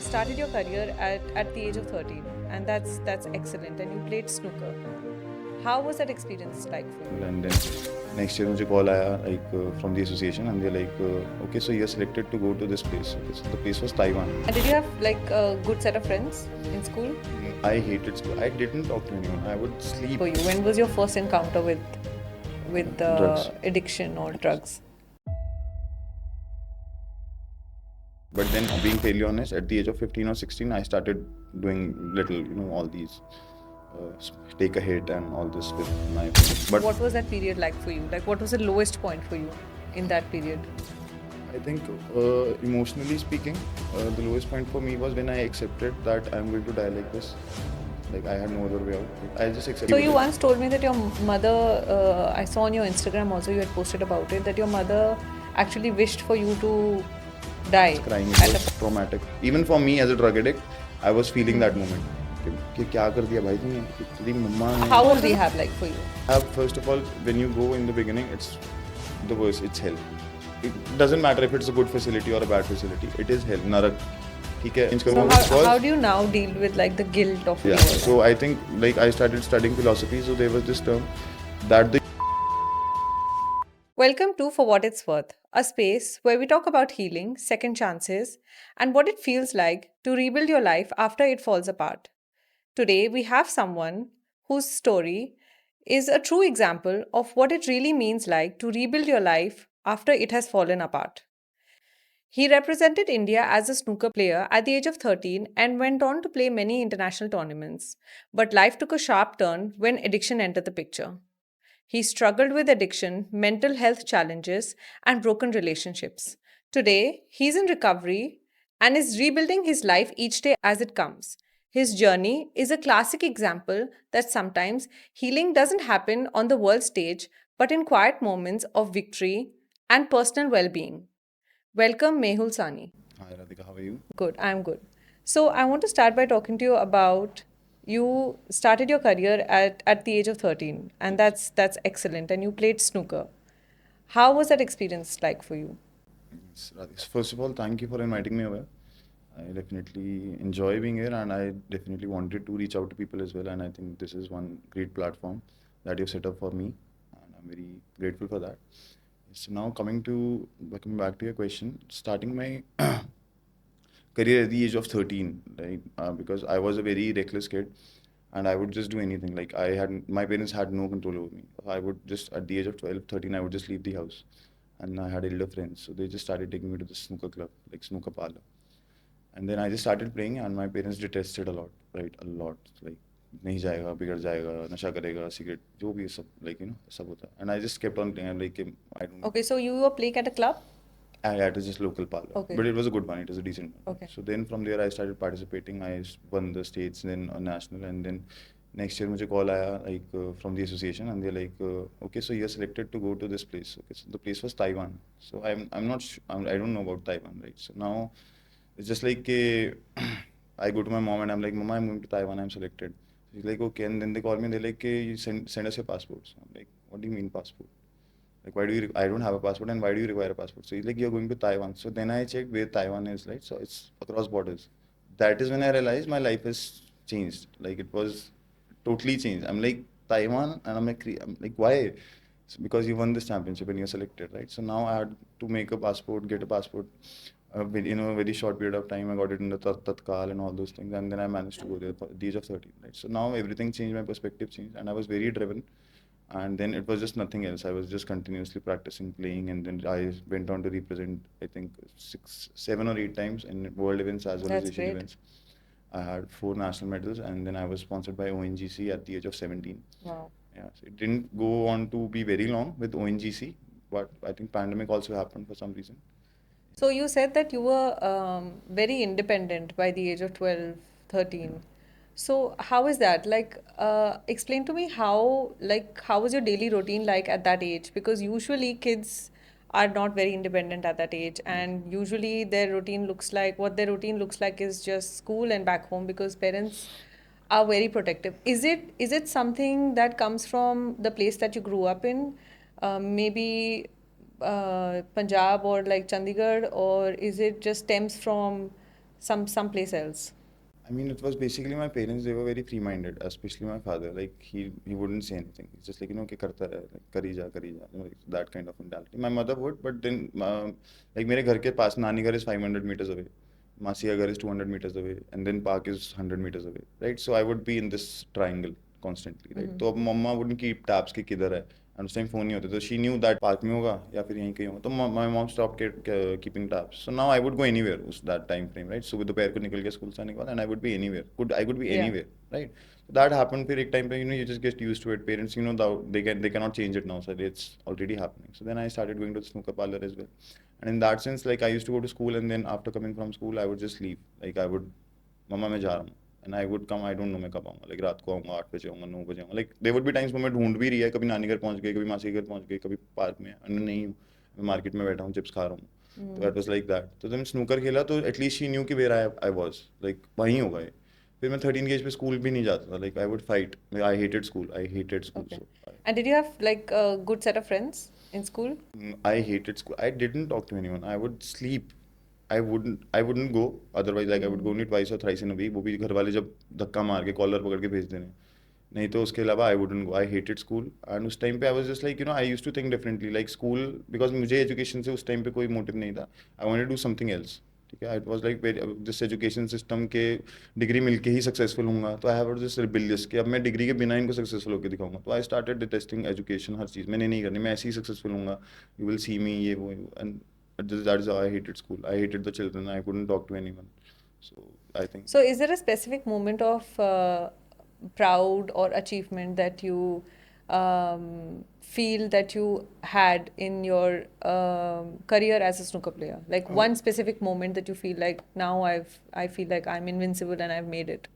started your career at the age of 13, and that's excellent. And you played snooker. How was that experience like for you? And then next year मुझे call आया from the association and they're like okay, so you're selected to go to this place. Okay, so the place was Taiwan. And did you have like a good set of friends in school? I hated school. I didn't talk to anyone. I would sleep. For you, when was your first encounter with Drugs. addiction or drugs? But then being fairly honest, at the age of 15 or 16, I started doing little, all these take a hit and all this with my friends. But What was that period like for you? Like, what was the lowest point for you in that period? I think emotionally speaking, the lowest point for me was when I accepted that I'm going to die like this. Like I had no other way out. I just accepted. So you once told me that your mother, I saw on your Instagram also you had posted about it, that your mother actually wished for you to die. Crying, it was traumatic. Even for me as a drug addict, I was feeling that moment. कि क्या कर दिया भाई तूने? तेरी मम्मा ने. How was rehab like for you? First of all, when you go in the beginning, it's the worst. It's hell. It doesn't matter if it's a good facility or a bad facility. It is hell. नरक. ठीक है. So how do you now deal with like the guilt of Yeah. So I think like I started studying philosophy. So there was this term that the Welcome to For What It's Worth, a space where we talk about healing, second chances, and what it feels like to rebuild your life after it falls apart. Today, we have someone whose story is a true example of what it really means like to rebuild your life after it has fallen apart. He represented India as a snooker player at the age of 13 and went on to play many international tournaments. But life took a sharp turn when addiction entered the picture. He struggled with addiction, mental health challenges, and broken relationships. Today, he's in recovery and is rebuilding his life each day as it comes. His journey is a classic example that sometimes healing doesn't happen on the world stage, but in quiet moments of victory and personal well being. Welcome, Mehul Sani. Hi Radhika, how are you? Good, I'm good. So, I want to start by talking to you about you started your career at the age of 13, and that's excellent. And you played snooker. How was that experience like for you? Yes, Radhika. First of all, thank you for inviting me over. I definitely enjoy being here, and I definitely wanted to reach out to people as well. And I think this is one great platform that you've set up for me, and I'm very grateful for that. So now coming back to your question, starting my career at the age of 13, right? Because I was a very reckless kid and I would just do anything. Like my parents had no control over me. I would just, at the age of 12, 13, I would just leave the house. And I had elder friends. So they just started taking me to the snooker club, like snooker parlor. And then I just started playing and my parents detested a lot, right? A lot. Like, नहीं जाएगा, बिगड़ जाएगा, नशा करेगा, cigarette, जो भी सब, like, सब होता. And I just kept on playing. I'm like, I don't. Okay, so you were playing at a club? I had to just local parlor, Okay. but it was a good one. It was a decent one. Okay. So then from there I started participating. I won the states, then a national, and then next year मुझे call आया from the association, and they're like, okay, so you're selected to go to this place. Okay, so the place was Taiwan. So I'm not I don't know about Taiwan, right? So now it's just like I go to my mom and I'm like, Mama, I'm going to Taiwan. I'm selected. She's like, okay, and then they call me and they're like, you send us your passports. I'm like, what do you mean passport? Like, why do you? I don't have a passport, and why do you require a passport? So he's like, you're going to Taiwan. So then I checked where Taiwan is, right? So it's across borders. That is when I realized my life has changed. Like it was totally changed. I'm like Taiwan, and I'm like, why? So because you won this championship and you're selected, right? So now I had to make a passport, get a passport. In a very short period of time, I got it in the Tatkal and all those things, and then I managed to go there at the age of 13, right? So now everything changed, my perspective changed, and I was very driven. And then it was just nothing else. I was just continuously practicing playing, and then I went on to represent, I think, 7 or 8 times in world events as well as That's Asian great. events. I had 4 national medals, and then I was sponsored by ONGC at the age of 17. Wow. Yeah, so it didn't go on to be very long with ONGC, but I think pandemic also happened for some reason. So you said that you were very independent by the age of 12, 13. So how is that? Like, explain to me how was your daily routine like at that age? Because usually kids are not very independent at that age, and usually what their routine looks like is just school and back home because parents are very protective. Is it something that comes from the place that you grew up in? Maybe Punjab or like Chandigarh, or is it just stems from someplace else? I mean, it was basically my parents. They were very free-minded, especially my father. Like he wouldn't say anything. He's just like कि करता रहे, like, करी जा, like that kind of mentality. My mother would, but then like मेरे घर के पास नानी घर is 500 meters away, Masi घर is 200 meters away, and then park is 100 meters away, right? So I would be in this triangle constantly, right? तो अब मम्मा wouldn't keep tabs कि किधर है, and उस टाइम फोन नहीं होते, तो she knew that पार्क में होगा या फिर यहीं कहीं होगा, तो my mom stopped keeping tabs. So now I would go anywhere उस that time frame, right? सुबह दोपहर को निकल के स्कूल से आने के बाद, and I would be anywhere, I could be Yeah. anywhere, right? So that happened. फिर एक time पे you just get used to it. Parents they cannot change it now, so it's already happening. So then I started going to the snooker parlor as well, and in that sense, like I used to go to school, and then after coming from school I would just leave. Like I would, मम्मा मैं जा रहा हूँ, and I would come, I don't know मैं कब आऊँगा, like रात को आऊँगा, 8 बजे आऊँगा, 9 बजे आऊँगा, like there would be times मैं ढूंढ भी रही है, कभी नानी घर पहुँच गई, कभी मासी घर पहुँच गई, कभी पार्क में, नहीं हूँ, मैं मार्केट में बैठा हूँ, चिप्स खा रहा हूँ. तो दैट वाज लाइक दैट. तो जब मैं स्नूकर खेला तो एटलीस्ट शी न्यू कि वेयर आई वाज, लाइक वहीं होगा ये. फिर मैं 13 की एज पे स्कूल भी नहीं जाता था, like I would fight, I hated school, Okay. So And did you have like a good set of friends in school? I hated school. I didn't talk to anyone. I would sleep. I wouldn't go. Otherwise, like I would go only twice or thrice in a week. वो भी घर वाले जब धक्का मार के collar पकड़ के भेज देने. नहीं तो उसके अलावा I wouldn't go. I hated school. And उस टाइम पे I was just like, I used to think differently. Like school, because मुझे education से उस टाइम पे कोई motive नहीं था. I wanted to do something else. ठीक है, इट वाज लाइक जिस एजुकेशन सिस्टम के डिग्री मिलके ही सक्सेसफुल होऊंगा, तो आई हैव दिस रिबिलियस कि अब मैं डिग्री के बिना इनको सक्सेसफुल होकर दिखाऊंगा. तो आई स्टार्टेड डिटेस्टिंग एजुकेशन, हर चीज़ मैंने नहीं करनी, मैं ऐसे ही सक्सेसफुल होऊंगा, यू विल सी मी, ये वो. And that is I hated school, I hated the children, I couldn't talk to anyone. So I think So, is there a specific moment of proud or achievement that you feel that you had in your career as a snooker player? Like one specific moment that you feel like now I feel like I'm invincible and I've made it.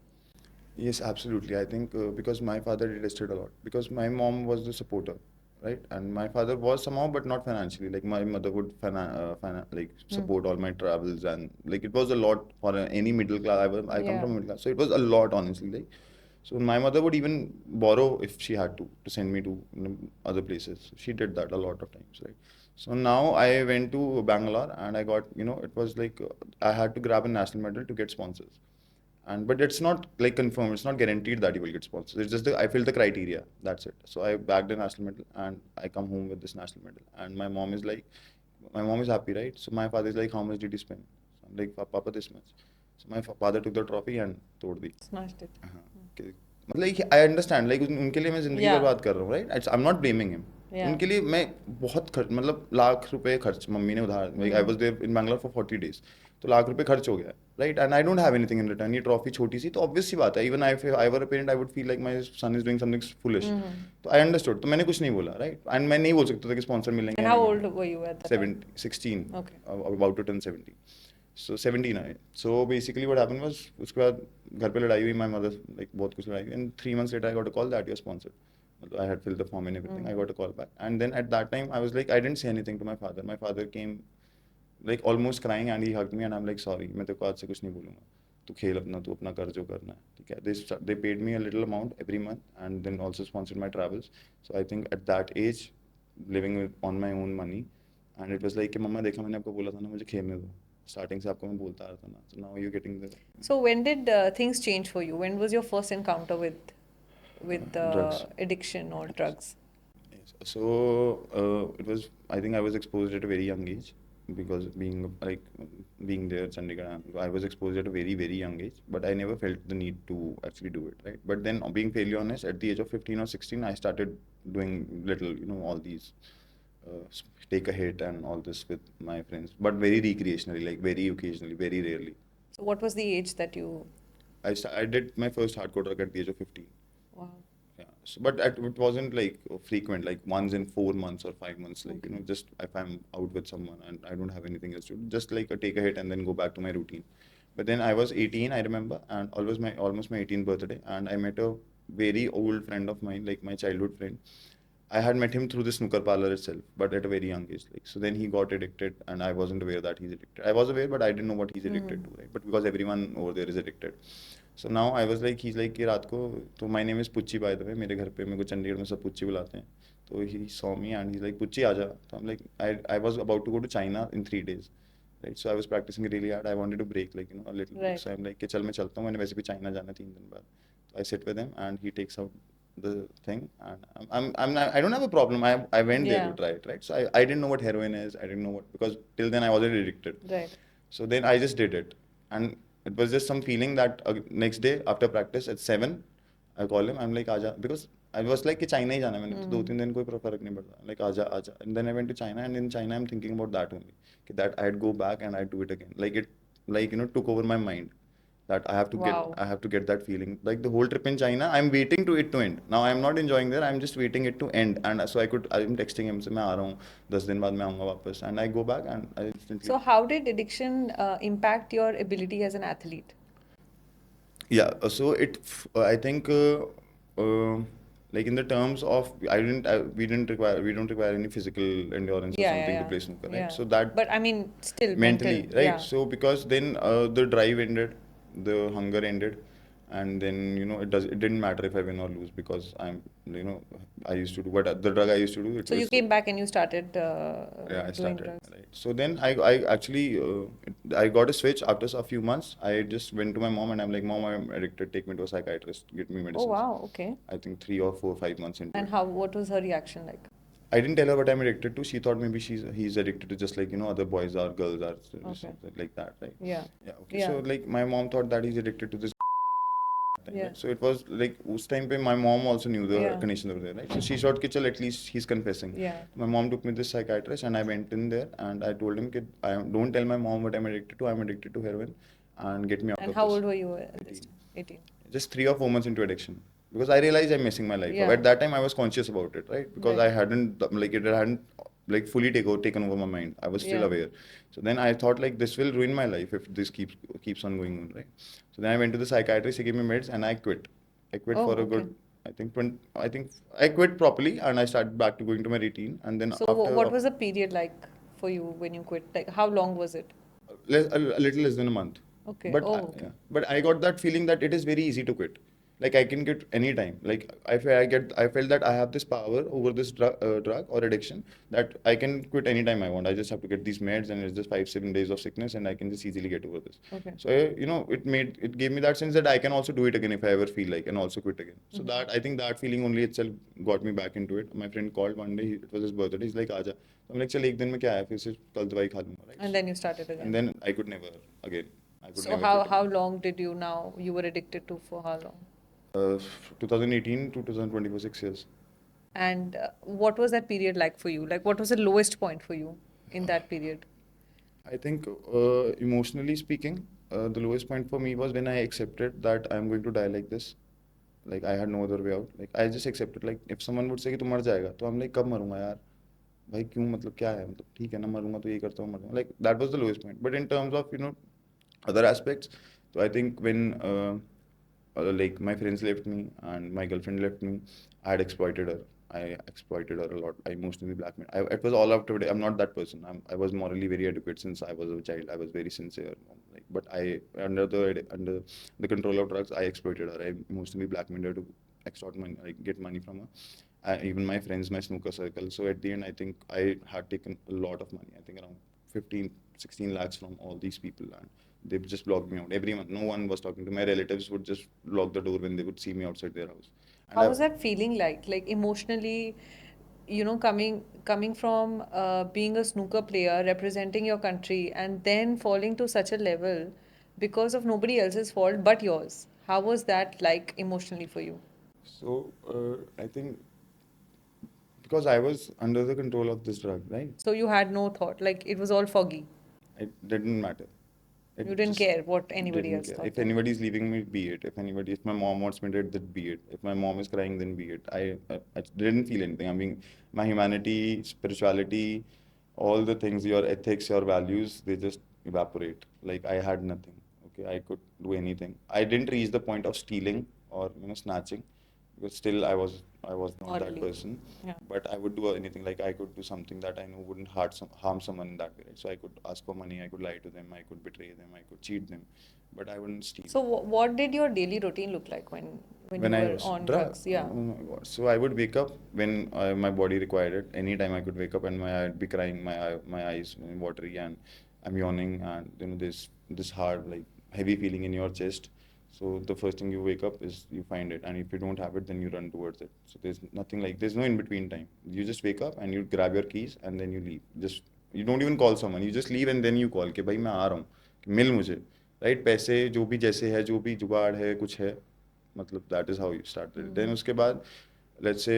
yes, absolutely. I think because my father detested a lot. Because my mom was the supporter, right? And my father was somehow, but not financially. Like my mother would like support all my travels, and like it was a lot for any middle class. I come Yeah. from middle class, so it was a lot, honestly. Like, so my mother would even borrow if she had to send me to other places. So she did that a lot of times, right? So now I went to Bangalore and I got, it was like I had to grab a national medal to get sponsors. And but it's not like confirmed, it's not guaranteed that you will get sponsors. It's just I filled the criteria, that's it. So I bagged a national medal and I come home with this national medal, and my mom is happy, right? So my father is like, how much did you spend? So I'm like, Papa, this much. So my father took the trophy and तोड़ दी. Smashed it. हाँ, मतलब I understand, like उनके लिए मैं ज़िंदगी Yeah. बर्बाद कर रहा हूँ, right? I am not blaming him. Yeah. उनके लिए मैं बहुत खर्च, मतलब लाख रुपए खर्च मम्मी ने उधार, like I was there in Bangalore for 40 days, तो लाख रुपए खर्च हो गया, right? And I don't have anything in return. ये ट्रॉफी छोटी सी, तो ऑब्वियस सी बात है, even I were a parent I would feel like my son is doing something foolish. तो आई अंडरस्टूड, तो मैंने कुछ नहीं बोला, राइट? एंड मैं नहीं बोल सकता था कि स्पॉन्सर मिलेंगे And या how नहीं old मिलेंगे. were you at that time? 16, Okay. about to turn 17. So 17 आए. So basically what happened was, उसके बाद घर पे लड़ाई हुई, my mother, like बहुत कुछ लड़ाई हुई, and 3 months later I got a call that you're sponsored. I had filled the form and everything. I got a call back, and then at that time I was like, I didn't say anything to my father. My father came like almost crying and he hugged me and I'm like, sorry, मैं तेरे को आज से कुछ नहीं बोलूँगा, तू खेल अपना, तू अपना कर जो करना है, ठीक है? They paid me a little amount every month and then also sponsored my travels. So I think at that age, living on my own money, and it was like कि मम्मा देखा, मैंने आपको बोला था ना मुझे खेलने दो, स्टार्टिंग से आपको मैं बोलता आ रहा था ना. So now you're getting the So when did things change for you? When was your first encounter with drugs. addiction or drugs? Yes. So it was, I think I was exposed at a very young age, because being there Chandigarh, I was exposed at a very very young age, but I never felt the need to actually do it, right? But then being fairly honest, at the age of 15 or 16 I started doing little, all these take a hit and all this with my friends, but very recreationally, like very occasionally, very rarely. So what was the age that you? I did my first hardcore drug at the age of 15. Wow. Yeah. So, but it wasn't like frequent, like once in 4 months or 5 months, like, Okay. just if I'm out with someone and I don't have anything else to do, just like take a hit and then go back to my routine. But then I was 18, I remember, and almost my 18th birthday, and I met a very old friend of mine, like my childhood friend. I had met him through the snooker parlor itself, but at a very young age. Like, so then he got addicted, and I wasn't aware that he's addicted. I was aware, but I didn't know what he's addicted to, right? But because everyone over there is addicted. So now I was like, he's like कि रात को, तो my name is Pucci by the way, मेरे घर पे मेरे को चंडीगढ़ में सब पुच्ची बुलाते हैं. तो he saw me and he's like, Pucci आजा. तो I'm like, I was about to go to China in 3 days. right? So I was practicing really hard. I wanted to break, like, a little bit. Right. So I'm like, कि चल मैं चलता हूँ, मैंने वैसे भी चाइना जाना 3 दिन बाद. So I sit with him and he takes out the thing, and I'm not, I don't have a problem. I went there to Yeah. try it, right? So I didn't know what heroin is. I didn't know what, because till then I wasn't addicted. Right. So then I just did it, and it was just some feeling that next day after practice at 7, I call him. I'm like, आजा, because I was like कि China ही जाना है, मैंने तो 2-3 दिन कोई फर्क नहीं पड़ता. Like आजा आजा, and then I went to China, and in China I'm thinking about that only, कि that I'd go back and I'd do it again. Like it, like took over my mind, that Wow. I have to get that feeling. Like the whole trip in China, I'm waiting to it to end. Now I'm not enjoying there. I'm just waiting it to end. And so I'm texting him, से मैं आ रहा हूँ, 10 दिन बाद मैं आऊँगा वापस. And I go back and I instantly. So how did addiction impact your ability as an athlete? Yeah, so I think, like in the terms of, we don't require any physical endurance or Yeah, something to yeah, play snooker, right? yeah. So that But I mean, still mentally, mental. right? Yeah. So because then the drive ended, the hunger ended, and then it didn't matter if I win or lose, because I used to do what the drug I used to do. It So you was, came back and you started yeah, I doing started, drugs. right. So then I actually, I got a switch after a few months. I just went to my mom and I'm like, Mom, I'm addicted. Take me to a psychiatrist. Get me Oh medicines. wow, okay. I think 3 or 4, 5 months into And it. what was her reaction like? I didn't tell her what I'm addicted to. She thought maybe he's addicted to, just like other boys are, girls are, Okay. something like that, right? Yeah. Yeah. Okay. Yeah. So like my mom thought that he's addicted to this thing, Yeah. right? So it was like उस time पे my mom also knew the Yeah. condition over there, right? So she thought कि चल at least he's confessing. Yeah. My mom took me to the psychiatrist and I went in there and I told him कि don't tell my mom what I'm addicted to. I'm addicted to heroin, and get me out And of how this. old were you at this 18. time? 18. Just 3 or 4 months into addiction, because I realized I'm messing my life up. Yeah. At that time, I was conscious about it, right? Because Right. I hadn't it hadn't like fully taken over my mind. I was still Yeah. aware. So then I thought like this will ruin my life if this keeps on going on, right? So then I went to the psychiatrist. He gave me meds and I quit. I quit Oh, for a okay. good, I think I quit properly and I started back to going to my routine. And then So after what was the period like for you when you quit? Like how long was it? a little less than a month. Okay. But Oh, okay. yeah, but I got that feeling that it is very easy to quit. Like I can quit anytime. Like I felt that I have this power over this drug or addiction, that I can quit anytime I want. I just have to get these meds, and it's just 5-7 days of sickness, and I can just easily get over this. Okay. So it gave me that sense that I can also do it again if I ever feel like, and also quit again. So that, I think that feeling only itself got me back into it. My friend called one day. It was his birthday. He's like, "आजा." I'm like, "चल एक दिन में क्या है? फिर से कल दवाई खा लूँगा," right? And then you started again. And then I could never again. I could So never how quit again. long did you were addicted to for how long? 2018 to 2024, 6 years. And what was that period like for you? Like what was the lowest point for you in that period? I think emotionally speaking, the lowest point for me was when I accepted that I'm going to die like this. Like I had no other way out. Like I just accepted. Like if someone would say कि तू मर जाएगा, तो I'm like कब मरूंगा यार? भाई क्यों, मतलब क्या है, मतलब ठीक है ना, मरूंगा तो ये करता हूँ, मरूंगा. Like that was the lowest point. But in terms of other aspects, so I think when like my friends left me and my girlfriend left me, I had exploited her. I exploited her a lot. I emotionally blackmailed. It was all after. I'm not that person. I was morally very adequate since I was a child. I was very sincere. Like, but under the control of drugs, I exploited her. I emotionally blackmailed her to extort money, like get money from her. Even my friends, my snooker circle. So at the end, I think I had taken a lot of money. I think around 15, 16 lakhs from all these people, and they just blocked me out every month. No one was talking to my relatives. Would just lock the door when they would see me outside their house. And How was that feeling like? Like emotionally, coming from being a snooker player, representing your country, and then falling to such a level because of nobody else's fault but yours. How was that like emotionally for you? So I think because I was under the control of this drug, right? So you had no thought, like it was all foggy. It didn't matter. You It didn't just care what anybody didn't else care. thought. If anybody's leaving me, be it. If my mom wants me dead, then be it. If my mom is crying, then be it. I didn't feel anything. I mean, my humanity, spirituality, all the things, your ethics, your values, they just evaporate. Like I had nothing. Okay, I could do anything. I didn't reach the point of stealing or snatching, because still I was not that Morally. person. Yeah. But I would do anything. Like I could do something that I know wouldn't harm someone in that way, right? So I could ask for money, I could lie to them, I could betray them, I could cheat them, but I wouldn't steal. So what did your daily routine look like when When you I were was on drug, drugs? Yeah. oh my God. So I would wake up when my body required it. Anytime I could wake up and I'd be crying, my eyes watery, and I'm yawning, and you know there's this hard, like heavy feeling in your chest. So the first thing you wake up is you find it, and if you don't have it, then you run towards it. So there's nothing like there's no in between time. You just wake up and you grab your keys and then you leave. Just you don't even call someone. You just leave and then you call कि भाई मैं आ रहा हूँ कि मिल मुझे, right? पैसे जो भी जैसे है, जो भी जुगाड़ है कुछ है, मतलब that is how you started. Then उसके बाद let's say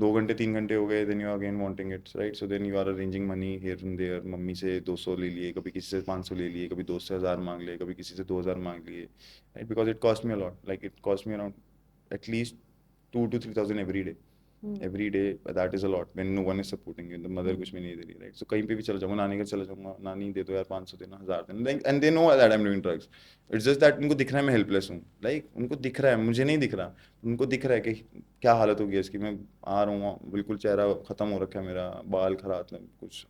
2 घंटे 3 घंटे हो गए, then you are again wanting it, right? So then you are arranging money here and there. Mummy से 200 ले लिए, कभी किसी से 500 ले लिए, कभी दोस्त से 1000 मांग लिए, कभी किसी से 2000 मांग लिए, right? Because it cost me a lot, like it cost me around at least 2 to 3 thousand every day. That is a lot when no one is supporting you, the mother कुछ भी नहीं दे रही, right? So कहीं पे भी चला जाऊंगा, नानी घर चला जाऊंगा, नानी दे दो यार 500 देना, 1000 देना, like, and they know that I'm doing drugs. It's just that उनको दिख रहा है मैं हेल्पलेस हूँ, like उनको दिख रहा है, मुझे नहीं दिख रहा. उनको दिख रहा है कि क्या हालत होगी इसकी, मैं आ रहा हूँ बिल्कुल चेहरा खत्म हो रखा है मेरा, बाल खराब है, कुछ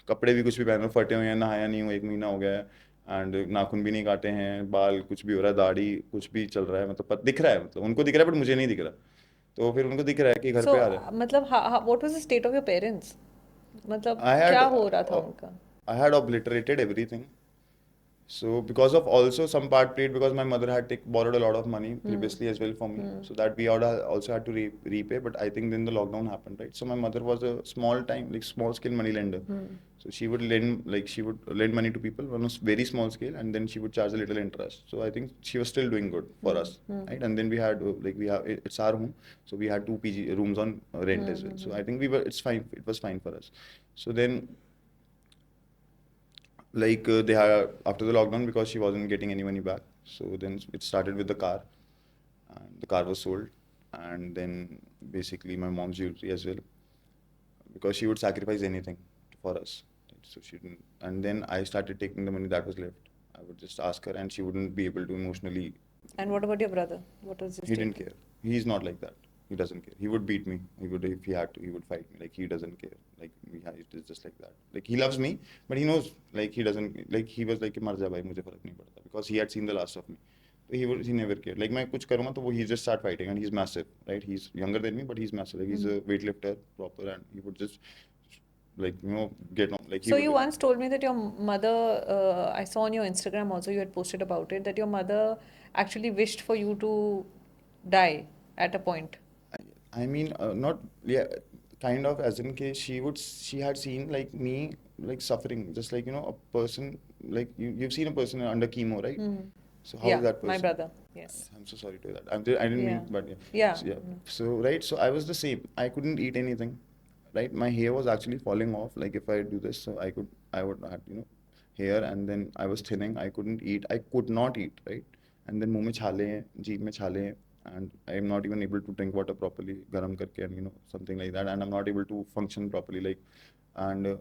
कपड़े भी कुछ भी पहने फटे हुए हैं, नहाया नहीं हूँ 1 महीना हो गया है, एंड नाखून भी नहीं काटे हैं, बाल कुछ भी हो रहा है, दाढ़ी कुछ भी चल रहा है, मतलब दिख रहा है, मतलब उनको दिख रहा है बट मुझे नहीं दिख रहा. तो फिर उनको दिख रहा है कि घर So, पे आ रहा है. मतलब what was the state of your parents? मतलब I क्या had हो रहा था उनका? I had obliterated everything. So because of also some part played because my mother had borrowed a lot of money previously as well for me. So that we also had to repay. But I think then the lockdown happened, right? So my mother was a small time, like small scale money lender. So she would lend, like she would lend money to people on a very small scale, and then she would charge a little interest. So I think she was still doing good for us, right? And then we had like we have it's our home, so we had 2 PG rooms on rent as well. So I think it's fine. It was fine for us. So then like they had after the lockdown because she wasn't getting any money back, so then it started with the car, and the car was sold, and then basically my mom's jewelry as well, because she would sacrifice anything for us. So she didn't, and then I started taking the money that was left. I would just ask her and she wouldn't be able to emotionally. And what about your brother? What was his He didn't state? care. He's not like that. He doesn't care. He would beat me. He would, if he had to, he would fight me. Like he doesn't care. Like it is just like that. Like he loves me, but he knows. Like he doesn't. Like he was like मर जा भाई मुझे फर्क नहीं पड़ता, because he had seen the last of me. So he never cared. Like मैं कुछ करूँगा तो वो he just start fighting, and he's massive, right? He's younger than me, but he's massive. Like he's a weightlifter proper, and he would just like get on. Like he So would. you once told me that your mother, I saw on your Instagram also, you had posted about it, that your mother actually wished for you to die at a point. I mean, not yeah, kind of as in case she had seen like me like suffering, just like a person, like you've seen a person under chemo, right? So how is Yeah, that my person? brother. Yes. I'm so sorry to hear that. I didn't Yeah. mean, but yeah. Yeah. So, yeah. So right, so I was the same. I couldn't eat anything, right? My hair was actually falling off. Like if I do this, so I would have hair, and then I was thinning. I couldn't eat. I could not eat, right? And then मुंह में छाले हैं, जीभ में छाले हैं, and I'm not even able to drink water properly, garam करके, and something like that, and I'm not able to function properly, like, and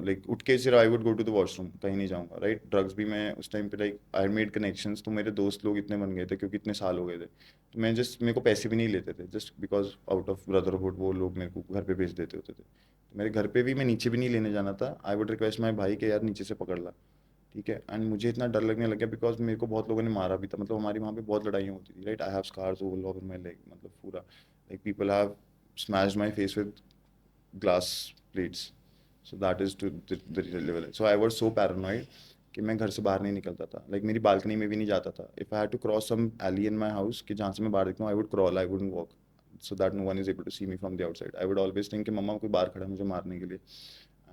like उठ के सिर्फ I would go to the washroom, कहीं नहीं जाऊँगा, right? Drugs भी मैं उस टाइम पे like I made connections, तो मेरे दोस्त लोग इतने बन गए थे क्योंकि इतने साल हो गए थे, तो मैं जस्ट मेरे को पैसे भी नहीं लेते थे, just because out of brotherhood वो लोग मेरे को घर पे भेज देते होते थे. तो मेरे घर पे भी मैं नीचे भी नहीं लेने जाना था. आई वुड रिक्वेस्ट माई भाई के यार नीचे से पकड़ ला, ठीक है. एंड मुझे इतना डर लगने लग गया बिकॉज मेरे को बहुत लोगों ने मारा भी था, मतलब हमारी वहाँ पे बहुत लड़ाइयाँ होती थी, right. I have scars all over my leg, मतलब पूरा like people have smashed my face with glass plates. So that is to the level. So I was so paranoid कि मैं घर से बाहर नहीं निकलता था, लाइक मेरी बालकनी में भी नहीं जाता था. If I had to cross some alley in my house कि जहाँ से मैं बाहर देखता हूँ, I would crawl, I wouldn't walk, so that no one is able to see me from the outside. I would always think कि मम्मा कोई बाहर खड़ा है मुझे मारने के लिए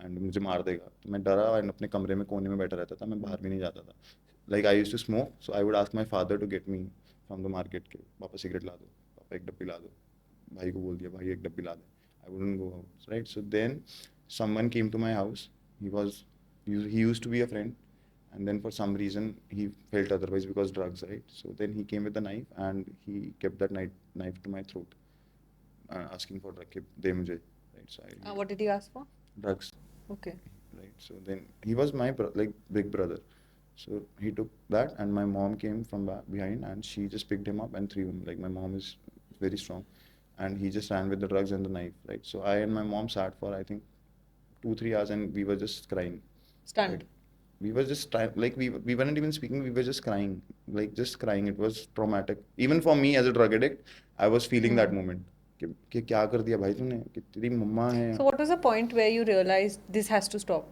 एंड मुझे मार देगा, तो मैं डरा एंड अपने कमरे में कोने में बैठा रहता था, मैं बाहर भी नहीं जाता था. Like I used to smoke, so I would ask my father to get me from the market के, पापा सिगरेट ला दो, पापा एक डब्बी ला दो, भाई को बोल दिया भाई एक डब्बी ला दे. I wouldn't go out, right. So then someone came to my house. He used to be a friend, and then for some reason he felt otherwise because drugs, right? So then he came with a knife and he kept that knife to my throat, asking for drug, de mujhe, right? So What did he ask for? drugs, Okay. right? So then he was my like big brother. So he took that, and my mom came from behind, and she just picked him up and threw him. Like my mom is very strong, and he just ran with the drugs and the knife, right? So I and my mom sat for I think 2 3 hours, and we were just crying. Stunned. Right? We were just trying, like we weren't even speaking. We were just crying, like just crying. It was traumatic. Even for me as a drug addict, I was feeling that moment. कि क्या कर दिया भाई तूने, कि तेरी मम्मा है. So what was the point where you realized this has to stop?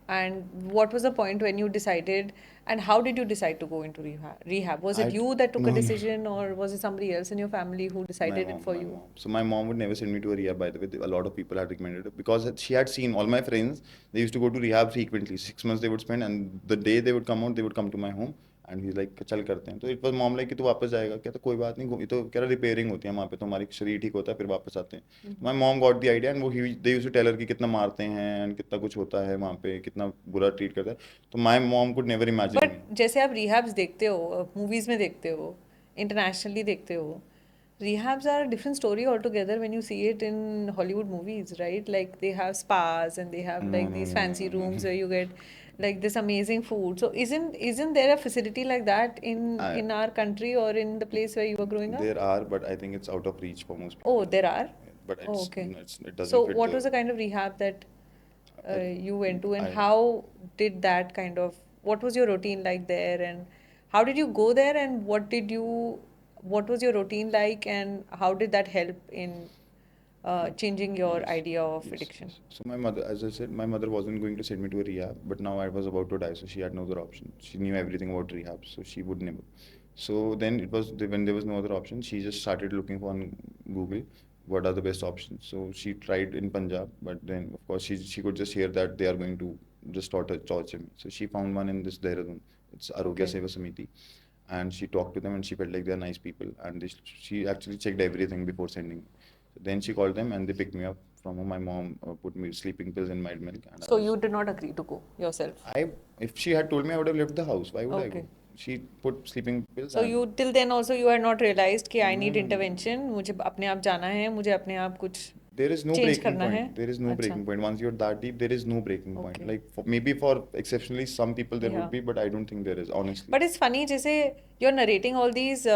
And what was the point when you decided, and how did you decide to go into rehab? Was it I you that took a no, no. decision, or was it somebody else in your family who decided it for My you? mom. So my mom would never send me to a rehab. By the way, a lot of people had recommended it because she had seen all my friends. They used to go to rehab frequently. 6 months they would spend, and the day they would come out, they would come to my home. And he's like, चल करते हैं. तो it was mom like कि तू वापस जाएगा क्या? तो कोई बात नहीं. ये तो कह रहा रिपेयरिंग होती है वहाँ पे, तो हमारी शरीर ठीक होता है फिर वापस आते हैं. My mom got the idea, and वो they used to tell her कि कितना मारते हैं and कितना कुछ होता है वहाँ पे, कितना बुरा ट्रीट करता है. तो my mom could never imagine but me. जैसे आप रिहैब्स देखते हो, मूवीज में देखते हो, इंटरनेशनली देखते हो, rehabs are a different story altogether when you see it in Hollywood movies, right? Like they have spas and they have No, like no, these no, no, fancy no, rooms no. where you get like this amazing food. So isn't there a facility like that I, in our country or in the place where you were growing up? there are, but I think it's out of reach for most Oh, people. there are. But Oh, okay. it So doesn't fit what the. was the kind of rehab that Uh, you went to, and I how did that kind of, what was your routine like there, and how did you go there, and what was your routine like, and how did that help in changing your Yes, idea of yes, addiction? yes. So my mother, as I said, my mother wasn't going to send me to a rehab, but now I was about to die, so she had no other option. She knew everything about rehab, so she would never. So then it was when there was no other option, she just started looking on Google what are the best options. So she tried in Punjab, but then of course she could just hear that they are going to just torture me. So she found one in this Dehradun. It's Arogya Okay. Seva Samiti, and she talked to them and she felt like they're nice people, and she actually checked everything before sending me. So then she called them and they picked me up from home. My mom put me sleeping pills in my milk, and So you did not agree to go yourself. I if she had told me I would have left the house. Why would I Okay. go? She put sleeping pills So and you till then also you had not realized कि I no, need no, no, no, no. intervention, मुझे अपने आप जाना है, मुझे अपने आप कुछ There is no change breaking करना है. point. There is no अच्छा. breaking point. Once you're that deep, there is no breaking point. Okay. Like maybe for exceptionally some people there Yeah. would be, but I don't think there is, honestly. But it's funny, जैसे you're narrating all these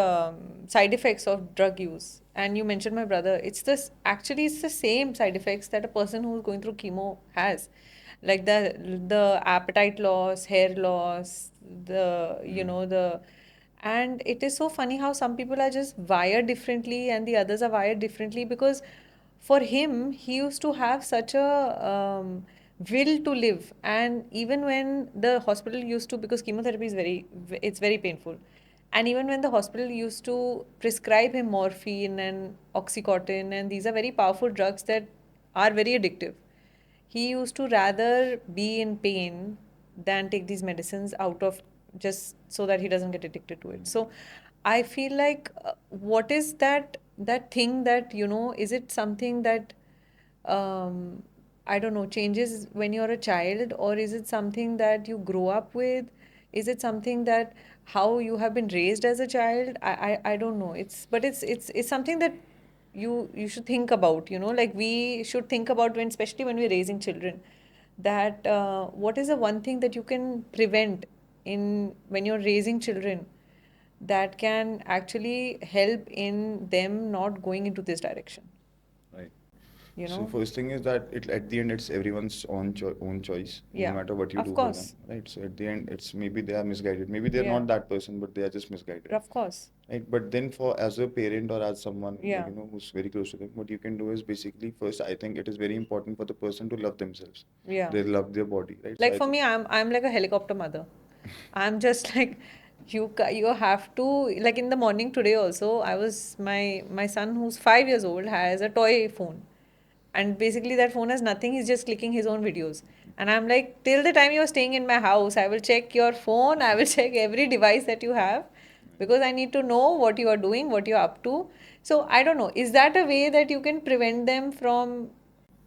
side effects of drug use, and you mentioned my brother. It's the same side effects that a person who's going through chemo has, like the appetite loss, hair loss, the you know the, and it is so funny how some people are just wired differently and the others are wired differently, because for him he used to have such a will to live, and even when the hospital used to, because chemotherapy is it's very painful, and even when the hospital used to prescribe him morphine and oxycontin, and these are very powerful drugs that are very addictive, he used to rather be in pain than take these medicines out of, just so that he doesn't get addicted to it. So I feel like what is that thing that, is it something that um, I don't know, changes when you're a child, or is it something that you grow up with? Is it something that how you have been raised as a child? I don't know. It's something that you should think about, like we should think about, when especially when we're raising children, that what is the one thing that you can prevent in when you're raising children that can actually help in them not going into this direction, Right. you So know? first thing is that at the end it's everyone's own choice, no Yeah, matter what you of do for them, course. right? So at the end it's maybe they are misguided, maybe they're Yeah, not that person, but they are just misguided, of course. right? But then for as a parent or as someone like Yeah, who's very close to them, what you can do is basically first I think it is very important for the person to love themselves. yeah. They love their body, right? So Like I for think me, I'm like a helicopter mother. I'm just like, you have to, like in the morning today also, my son who's 5 years old has a toy phone, and basically that phone has nothing. He's just clicking his own videos, and I'm like, till the time you're staying in my house, I will check your phone. I will check every device that you have, because I need to know what you are doing, what you're up to. So I don't know. Is that a way that you can prevent them from,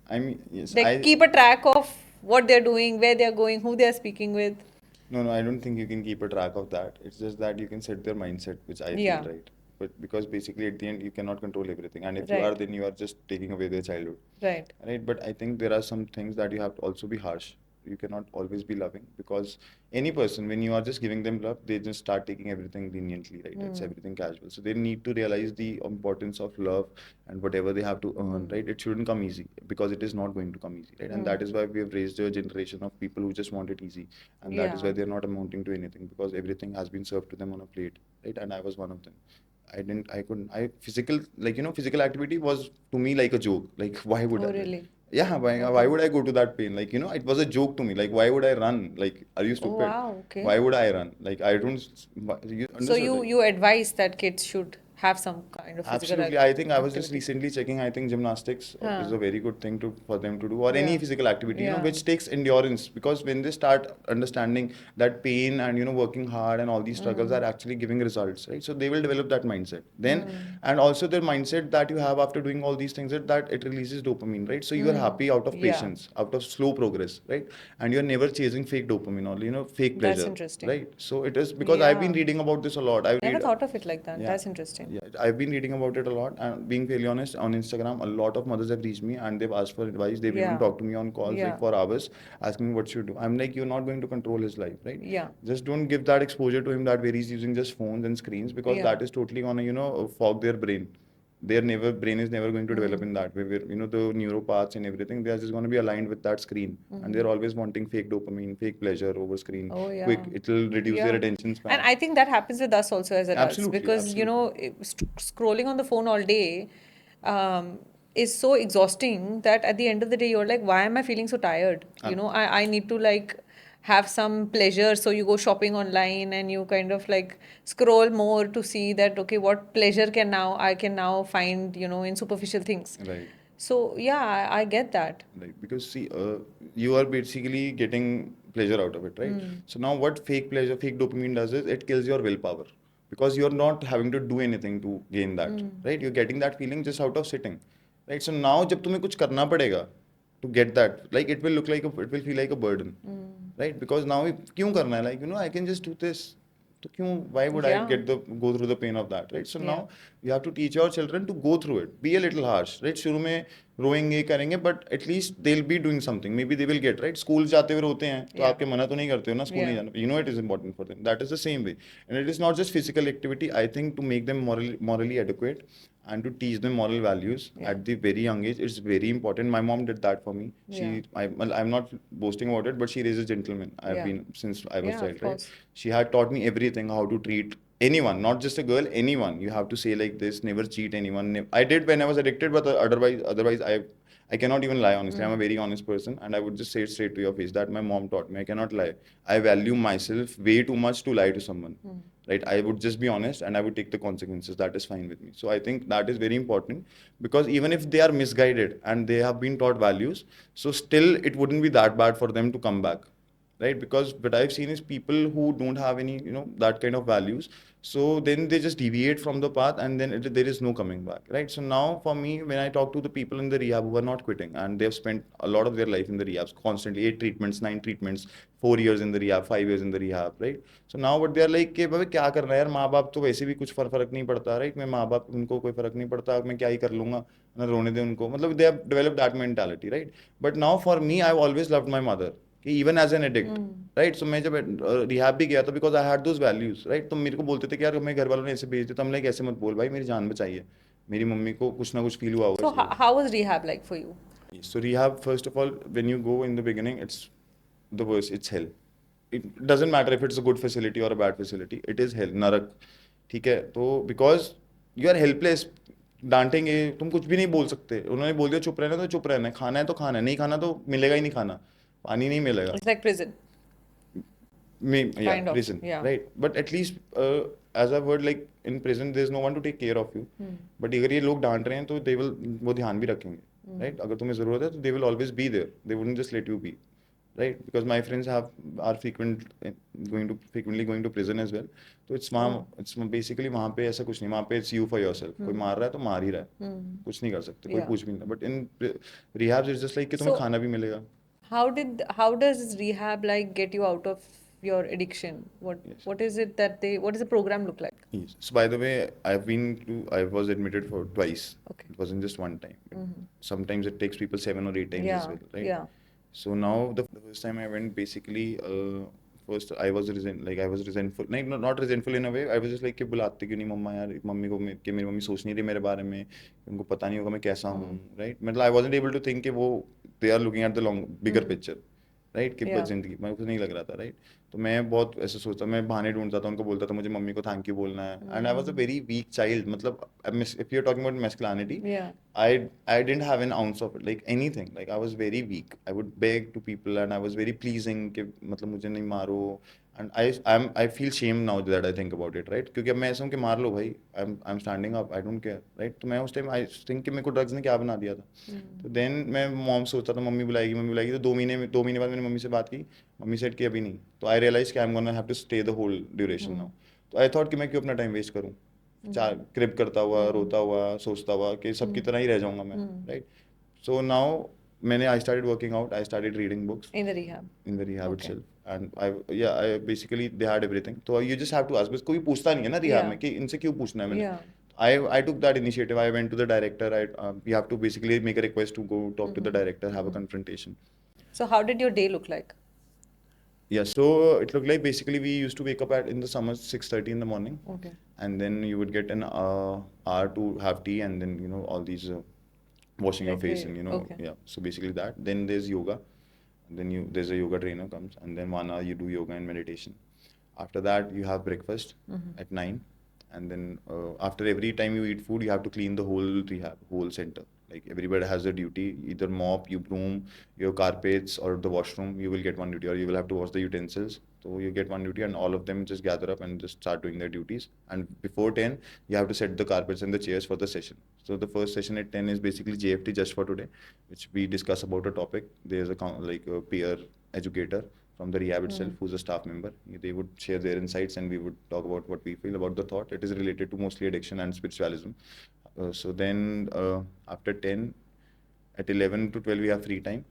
I mean yes, like, keep a track of what they're doing, where they're going, who they're speaking with? no, I don't think you can keep a track of that. It's just that you can set their mindset, which I feel Yeah, right. But because basically at the end you cannot control everything, and if you are, right, then you are just taking away their childhood, right. right? But I think there are some things that you have to also be harsh. You cannot always be loving, because any person, when you are just giving them love, they just start taking everything leniently, right? It's everything casual. So they need to realize the importance of love and whatever they have to earn, right? It shouldn't come easy, because it is not going to come easy, right? And that is why we have raised a generation of people who just want it easy, and that is Yeah. why they're not amounting to anything, because everything has been served to them on a plate, right? And I was one of them. I couldn't, physical, physical activity was to me like a joke. Like, why would Oh, I? really? Yeah, why Okay. would I go to that pain? Like, it was a joke to me. Like, why would I run? Like, are you Oh, stupid? wow. Okay. Why would I run? Like, I don't, you So understood, you right? you advise that kids should have some kind of physical Absolutely. I think I was just activity. recently checking. I think gymnastics is Huh. a very good thing for them to do, or any Yeah. physical activity, Yeah. which takes endurance. Because when they start understanding that pain and working hard and all these struggles are actually giving results, right? So they will develop that mindset. Then, and also their mindset that you have after doing all these things, that it releases dopamine, right? So you are happy out of Yeah. patience, out of slow progress, right? And you are never chasing fake dopamine or fake That's pleasure, interesting. right? So it is because I've been Yeah. reading about this a lot. I Never read. thought of it like that. Yeah, That's interesting. yeah. I've been reading about it a lot, and being fairly honest, on Instagram, a lot of mothers have reached me and they've asked for advice. They've even Yeah. talked to me on calls like Yeah. for hours, asking me what should do. I'm like, you're not going to control his life, right? Yeah. Just don't give that exposure to him that where he's using just phones and screens, because Yeah. that is totally gonna, fog their brain. Their never brain is never going to develop in that way, where the neural paths and everything, they are just going to be aligned with that screen, and they're always wanting fake dopamine, fake pleasure over screen, Oh, quick. yeah. It'll reduce their Yeah. attention And span. I think that happens with us also as adults Absolutely, because, absolutely. scrolling on the phone all day um, is so exhausting that at the end of the day, you're like, why am I feeling so tired? I need to like have some pleasure. So you go shopping online and you kind of like scroll more to see that, okay, what pleasure I can now find, in superficial things. Right. So yeah, I get that. Right, because see, you are basically getting pleasure out of it, right? So now, what fake pleasure, fake dopamine does is it kills your willpower, because you're not having to do anything to gain that, right? You're getting that feeling just out of sitting, right? So now, जब तुम्हें कुछ करना पड़ेगा to get that, like it will it will feel like a burden, right? Because now, क्यों करना है? Like I can just do this. तो क्यों, why would I Yeah. go through the pain of that, right? So now Yeah. you have to teach your children to go through it. Be a little harsh, right? शुरू में रोएंगे करेंगे, but at least they'll be doing something. Maybe they will get, right? School जाते हुए रोते हैं तो Yeah. आपके मना तो नहीं करते हो ना स्कूल नहीं Yeah. जाना. It is important for them. That is the same way, and it is not just physical activity. I think to make them morally adequate and to teach them moral values Yeah. at the very young age, it's very important. My mom did that for me. Yeah. Well, I'm not boasting about it, but she raised a gentleman. I've Yeah. been since I was Yeah, child, of right? course. She had taught me everything, how to treat anyone, not just a girl, anyone. You have to say like this, never cheat anyone. I did when I was addicted, but otherwise, I cannot even lie, honestly. I'm a very honest person, and I would just say it straight to your face that my mom taught me. I cannot lie. I value myself way too much to lie to someone. Right? I would just be honest and I would take the consequences. That is fine with me. So I think that is very important, because even if they are misguided and they have been taught values, so still it wouldn't be that bad for them to come back, right? Because what I've seen is people who don't have any, that kind of values. So then they just deviate from the path, and then there is no coming back, right? So now for me, when I talk to the people in the rehab who are not quitting and they've spent a lot of their life in the rehabs, constantly 8 treatments, 9 treatments, 4 years in the rehab, 5 years in the rehab, right? So now what they are like कि भाई क्या करना है यार, माँ बाप तो वैसे भी कुछ फर्क नहीं पड़ता, right? मैं माँ बाप उनको कोई फर्क नहीं पड़ता, मैं क्या ही कर लूंगा ना, रोने दे उनको, मतलब they have developed that mentality, right? But now for me, I've always loved my mother, कि even as an addict, right. So मैं जब रिहैब भी गया था, because I had those values, right. तो मेरे को बोलते थे कि यार हमें घर वालों ने ऐसे भेज दिया, तो हम लाइक ऐसे मत बोल भाई, मेरी जान बचाइए, मेरी मम्मी को कुछ ना कुछ फील हुआ होगा So इसलिए. how was rehab like for you? So rehab, first of all, when you go in the beginning, it's the worst. It's hell. It doesn't matter if it's a good facility or a bad facility. It is hell, नरक. ठीक है, तो because you are helpless. डांटेंगे, तुम कुछ भी नहीं बोल सकते. उन्होंने बोल दिया चुप रहना तो चुप रहना है, खाना है तो खाना है, नहीं खाना तो मिलेगा ही नहीं खाना, पानी नहीं मिलेगा. It's like prison. Yeah, Kind of, prison, yeah. right? But at least as I've heard, like in prison there's no one to take care of you. But अगर ये लोग डांट रहे हैं तो they will, वो ध्यान भी रखेंगे, right? अगर तुम्हें जरूरत है तो they will always be there. They wouldn't just let you be, right? Because my friends are frequently going to prison as well. तो it's basically वहाँ पे ऐसा कुछ नहीं, वहाँ पे it's you for yourself. कोई मार रहा है तो मार ही रहा है, कुछ नहीं कर सकते, कोई Yeah. पूछ भी नहीं. But in rehabs it's just like कि तुम्हें So- खाना भी मिलेगा. How does rehab like get you out of your addiction? Yes. What is it that what does the program look like? Yes. So by the way, I was admitted for twice. Okay. It wasn't just one time. Sometimes it takes people 7 or 8 times Yeah, as well, right? yeah. So now the first time I went, basically, first I was resentful. Not resentful in a way. I was just like कि बुलाते क्यों नहीं मम्मा यार, mummy को कि मेरी mummy सोच नहीं रही मेरे बारे में, उनको पता नहीं होगा मैं कैसा हूँ, right? मतलब I wasn't able to think कि वो they are looking at the bigger picture. Right कि बस Yeah. जिंदगी मेरे को नहीं लग रहा था, राइट। तो मैं बहुत ऐसे सोचता, मैं बहाने ढूंढता था, उनको बोलता था मुझे मम्मी को थैंक यू बोलना है, and I was a very weak child, मतलब if you are talking about masculinity, Yeah. I didn't have an ounce of it, like anything. Like I was very weak. I would beg to people, and I was very pleasing कि मतलब मुझे नहीं मारो. And I feel shame now that I think about it, right? क्योंकि अब मैं ऐसा हूँ कि मार लो भाई. I'm standing up. I don't care, right? तो मैं उस टाइम I think कि मेरे को ड्रग्स ने क्या बना दिया था. तो देन मैं मॉम सोचता था मम्मी बुलाएगी, तो 2 महीने बाद मैंने मम्मी से बात की. मम्मी सेड कि अभी नहीं. तो आई रियलाइज कि I am gonna have to stay the whole duration now. तो आई थॉट कि मैं क्यों अपना टाइम वेस्ट करूँ, चार क्रिप करता हुआ, रोता हुआ, सोचता हुआ कि सबकी तरह ही रह जाऊंगा मैं, राइट। सो नाउ मैंने I started working out, I started reading books In the rehab. In the rehab Okay. Itself, and I basically they had everything, तो you just have to ask, बस कोई पूछता नहीं है ना रिहैब Yeah. में कि इनसे क्यों पूछना है मैंने. Yeah. I took that initiative. I went to the director. You have to basically make a request to go talk to the director, have a confrontation. So how did your day look like? Yeah, so it looked like basically we used to wake up at in the summer 6:30 in the morning, Okay. and then you would get an hour to have tea, and then all these washing your Like face, we, and okay. yeah. So basically that. Then there's yoga. Then there's a yoga trainer comes, and then 1 hour you do yoga and meditation. After that you have breakfast at 9, and then after every time you eat food you have to clean the whole rehab, whole center. Like everybody has a duty, either mop, you broom your carpets, or the washroom you will get one duty, or you will have to wash the utensils. So you get one duty, and all of them just gather up and just start doing their duties. And before 10 you have to set the carpets and the chairs for the session. So the first session at 10 is basically JFT, just for today, which we discuss about a topic. There's like a peer educator from the rehab itself, who's a staff member. They would share their insights, and we would talk about what we feel about the thought. It is related to mostly addiction and spiritualism. So then after 10, at 11 to 12, we have free time.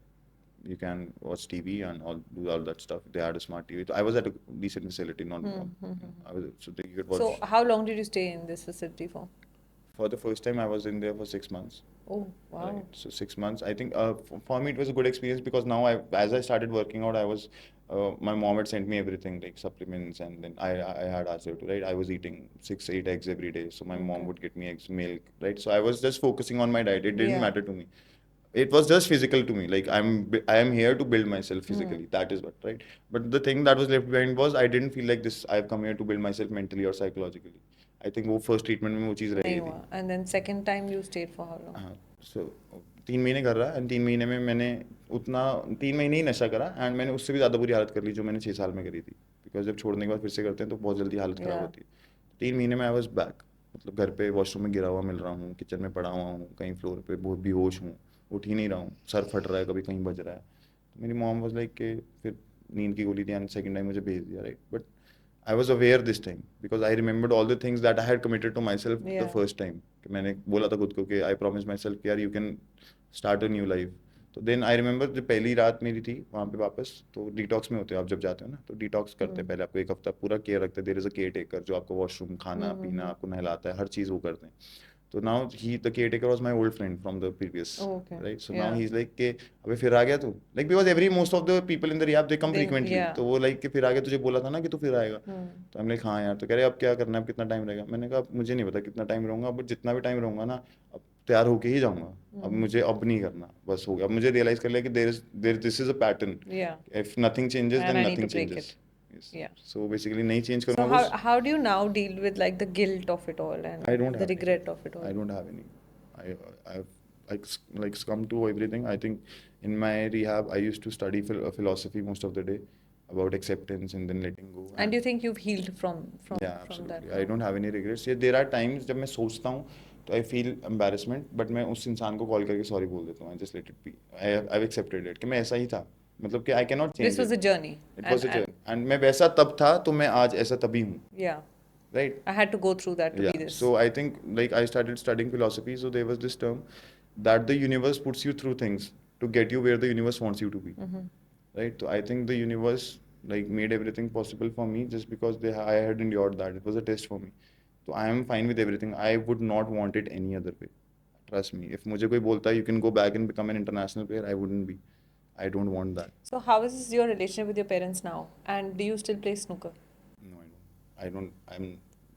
You can watch TV and do all that stuff. They had a smart TV. So I was at a decent facility, not. I was, so you could watch. So how long did you stay in this facility for? For the first time, I was in there for 6 months. Oh, wow. Right. So 6 months. I think for me it was a good experience, because now as I started working out, my mom had sent me everything like supplements, and then I had asked her to, right. I was eating 6 8 eggs every day, so my mom would get me eggs, milk, right. So I was just focusing on my diet. It didn't Yeah. matter to me. It was just physical to me. Like I am here to build myself physically. That is what, right. But the thing that was left behind was I didn't feel like this. I've come here to build myself mentally or psychologically. I think वो first treatment में वो चीज़ रह नहीं गई थी. हुआ. And then second time you stayed for how long? हाँ, सो 3 महीने कर रहा, एंड 3 महीने में मैंने उतना 3 महीने ही नशा करा, एंड मैंने उससे भी ज़्यादा बुरी हालत कर ली जो मैंने 6 साल में करी थी, बिकॉज जब छोड़ने के बाद फिर से करते हैं तो बहुत जल्दी हालत ख़राब Yeah. होती है. 3 महीने में आई वॉज बैक, मतलब घर पे वॉशरूम में गिरा हुआ मिल रहा हूँ, किचन में पड़ा हुआ हूँ, कहीं फ्लोर पे बहुत बेहोश हूँ, उठ ही नहीं रहा हूँ, सर फट रहा है, कभी कहीं बज रहा है. तो मेरी मॉम वाज लाइक कि फिर नींद की गोली दी, एंड सेकेंड टाइम मुझे भेज दिया, right. But I was aware this time, because I remembered all the things that I had committed to myself the Yeah. first time. कि मैंने बोला था खुद को कि I promised myself कि यार you can start a new life. तो then I remember जब पहली रात मेरी थी वहाँ पे वापस, तो डिटॉक्स में होते हो आप जब जाते हो ना, तो डिटॉक्स करते हैं पहले आपको 1 हफ्ता पूरा केयर रखते हैं. There is a care taker जो आपको वॉशरूम, खाना पीना, आपको नहलाता है, हर चीज़ वो करते हैं. तो now the care taker was my old friend from the previous, Oh, okay. Right. So Yeah. Now he is like कि अबे फिर आ गया तू, like because every most of the people in the rehab they come Then, frequently. yeah. तो वो like कि फिर आ गया, तुझे बोला था ना कि तू फिर आएगा. तो हम लाइक हाँ यार. तो कह रहे अब क्या करना है, अब कितना टाइम रहेगा. मैंने कहा अब मुझे नहीं पता कितना टाइम रहूंगा, अब जितना भी टाइम रहूंगा ना, अब तैयार होके ही जाऊंगा. अब मुझे अब नहीं करना, बस हो गया. अब मुझे रियलाइज कर लिया कि there this is a pattern. Yeah. If nothing changes And then I need nothing to break changes. it. Yeah. So basically नहीं चेंज So करूंगा बस. how do you now deal with like the guilt of it all and I don't the have any. regret of it all? I don't have any. I've like succumbed to everything. I think in my rehab I used to study philosophy most of the day about acceptance and then letting go. And do you think you've healed from Yeah, from that? absolutely. I don't have any regrets. Yeah, there are times जब मैं सोचता हूँ तो I feel embarrassment, but मैं उस इंसान को call करके सॉरी बोल देता हूँ. I just let it be. I've accepted it कि मैं ऐसा ही था. मतलब कि I cannot change This was it. a journey. It was a journey. And मैं वैसा तब था तो मैं आज ऐसा तभी हूँ. Yeah. Right? I had to go through that to Yeah. be this. So I think like I started studying philosophy. So there was this term that the universe puts you through things to get you where the universe wants you to be. Right? So I think the universe like made everything possible for me just because I had endured that. It was a test for me. So I am fine with everything. I would not want it any other way. Trust me. If मुझे कोई बोलता है you can go back and become an international player, I wouldn't be. I don't want that. So how is your relationship with your parents now? And do you still play snooker? No, I don't.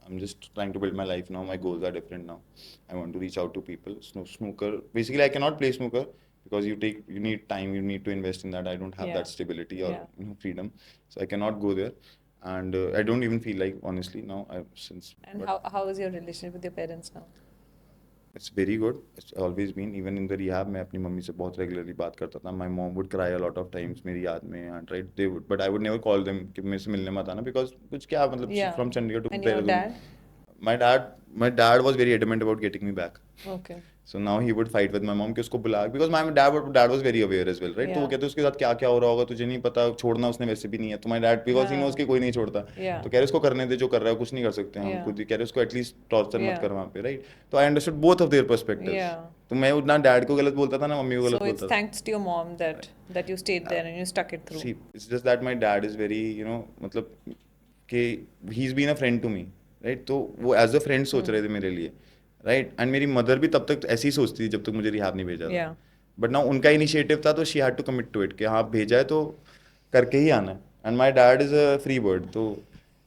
I'm just trying to build my life now. My goals are different now. I want to reach out to people. Snooker. Basically, I cannot play snooker because you need time, you need to invest in that. I don't have Yeah. that stability or Yeah. freedom, so I cannot go there. And I don't even feel like, honestly, now And but how is your relationship with your parents now? it's very good. It's always been, even in the rehab, मैं अपनी mummy से बहुत regularly बात करता था. My mom would cry a lot of times मेरी याद में, and right, they would, but I would never call them कि मेरे से मिलने मत आना, because कुछ क्या मतलब, Yeah. from Chandigarh to And your Dehradun. dad? My dad was very adamant about getting me back. Okay. So now he would fight with my mom कि उसको बुला, because my dad was very aware as well, right? तो वो Yeah. कहते उसके साथ क्या क्या हो रहा होगा तुझे नहीं पता, छोड़ना उसने वैसे भी नहीं है. तो my dad, because he knows हाँ. कि कोई नहीं छोड़ता, Yeah. तो कह रहे उसको करने दे जो कर रहा है, कुछ नहीं कर सकते हम Yeah. खुद ही. कह रहे उसको एटलीस्ट टॉर्चर मत Yeah. कर वहाँ पे, राइट? तो I understood both of their perspectives. Yeah. तो मैं ना डैड को गलत बोलता था ना मम्मी को So गलत it's बोलता था. thanks to your mom that you stayed there and you stuck it through. See, it's just that my dad is very, मतलब कि he's been a friend to me, right? तो वो as a friend सोच रहे थे मेरे लिए, right? And मेरी मदर भी तब तक ऐसी ही सोचती थी जब तक मुझे रिहाब नहीं भेजा था. Yeah. बट ना उनका इनिशिएटिव था, तो she had to commit to it कि हाँ भेजा है तो करके ही आना है. And my dad is a free bird, तो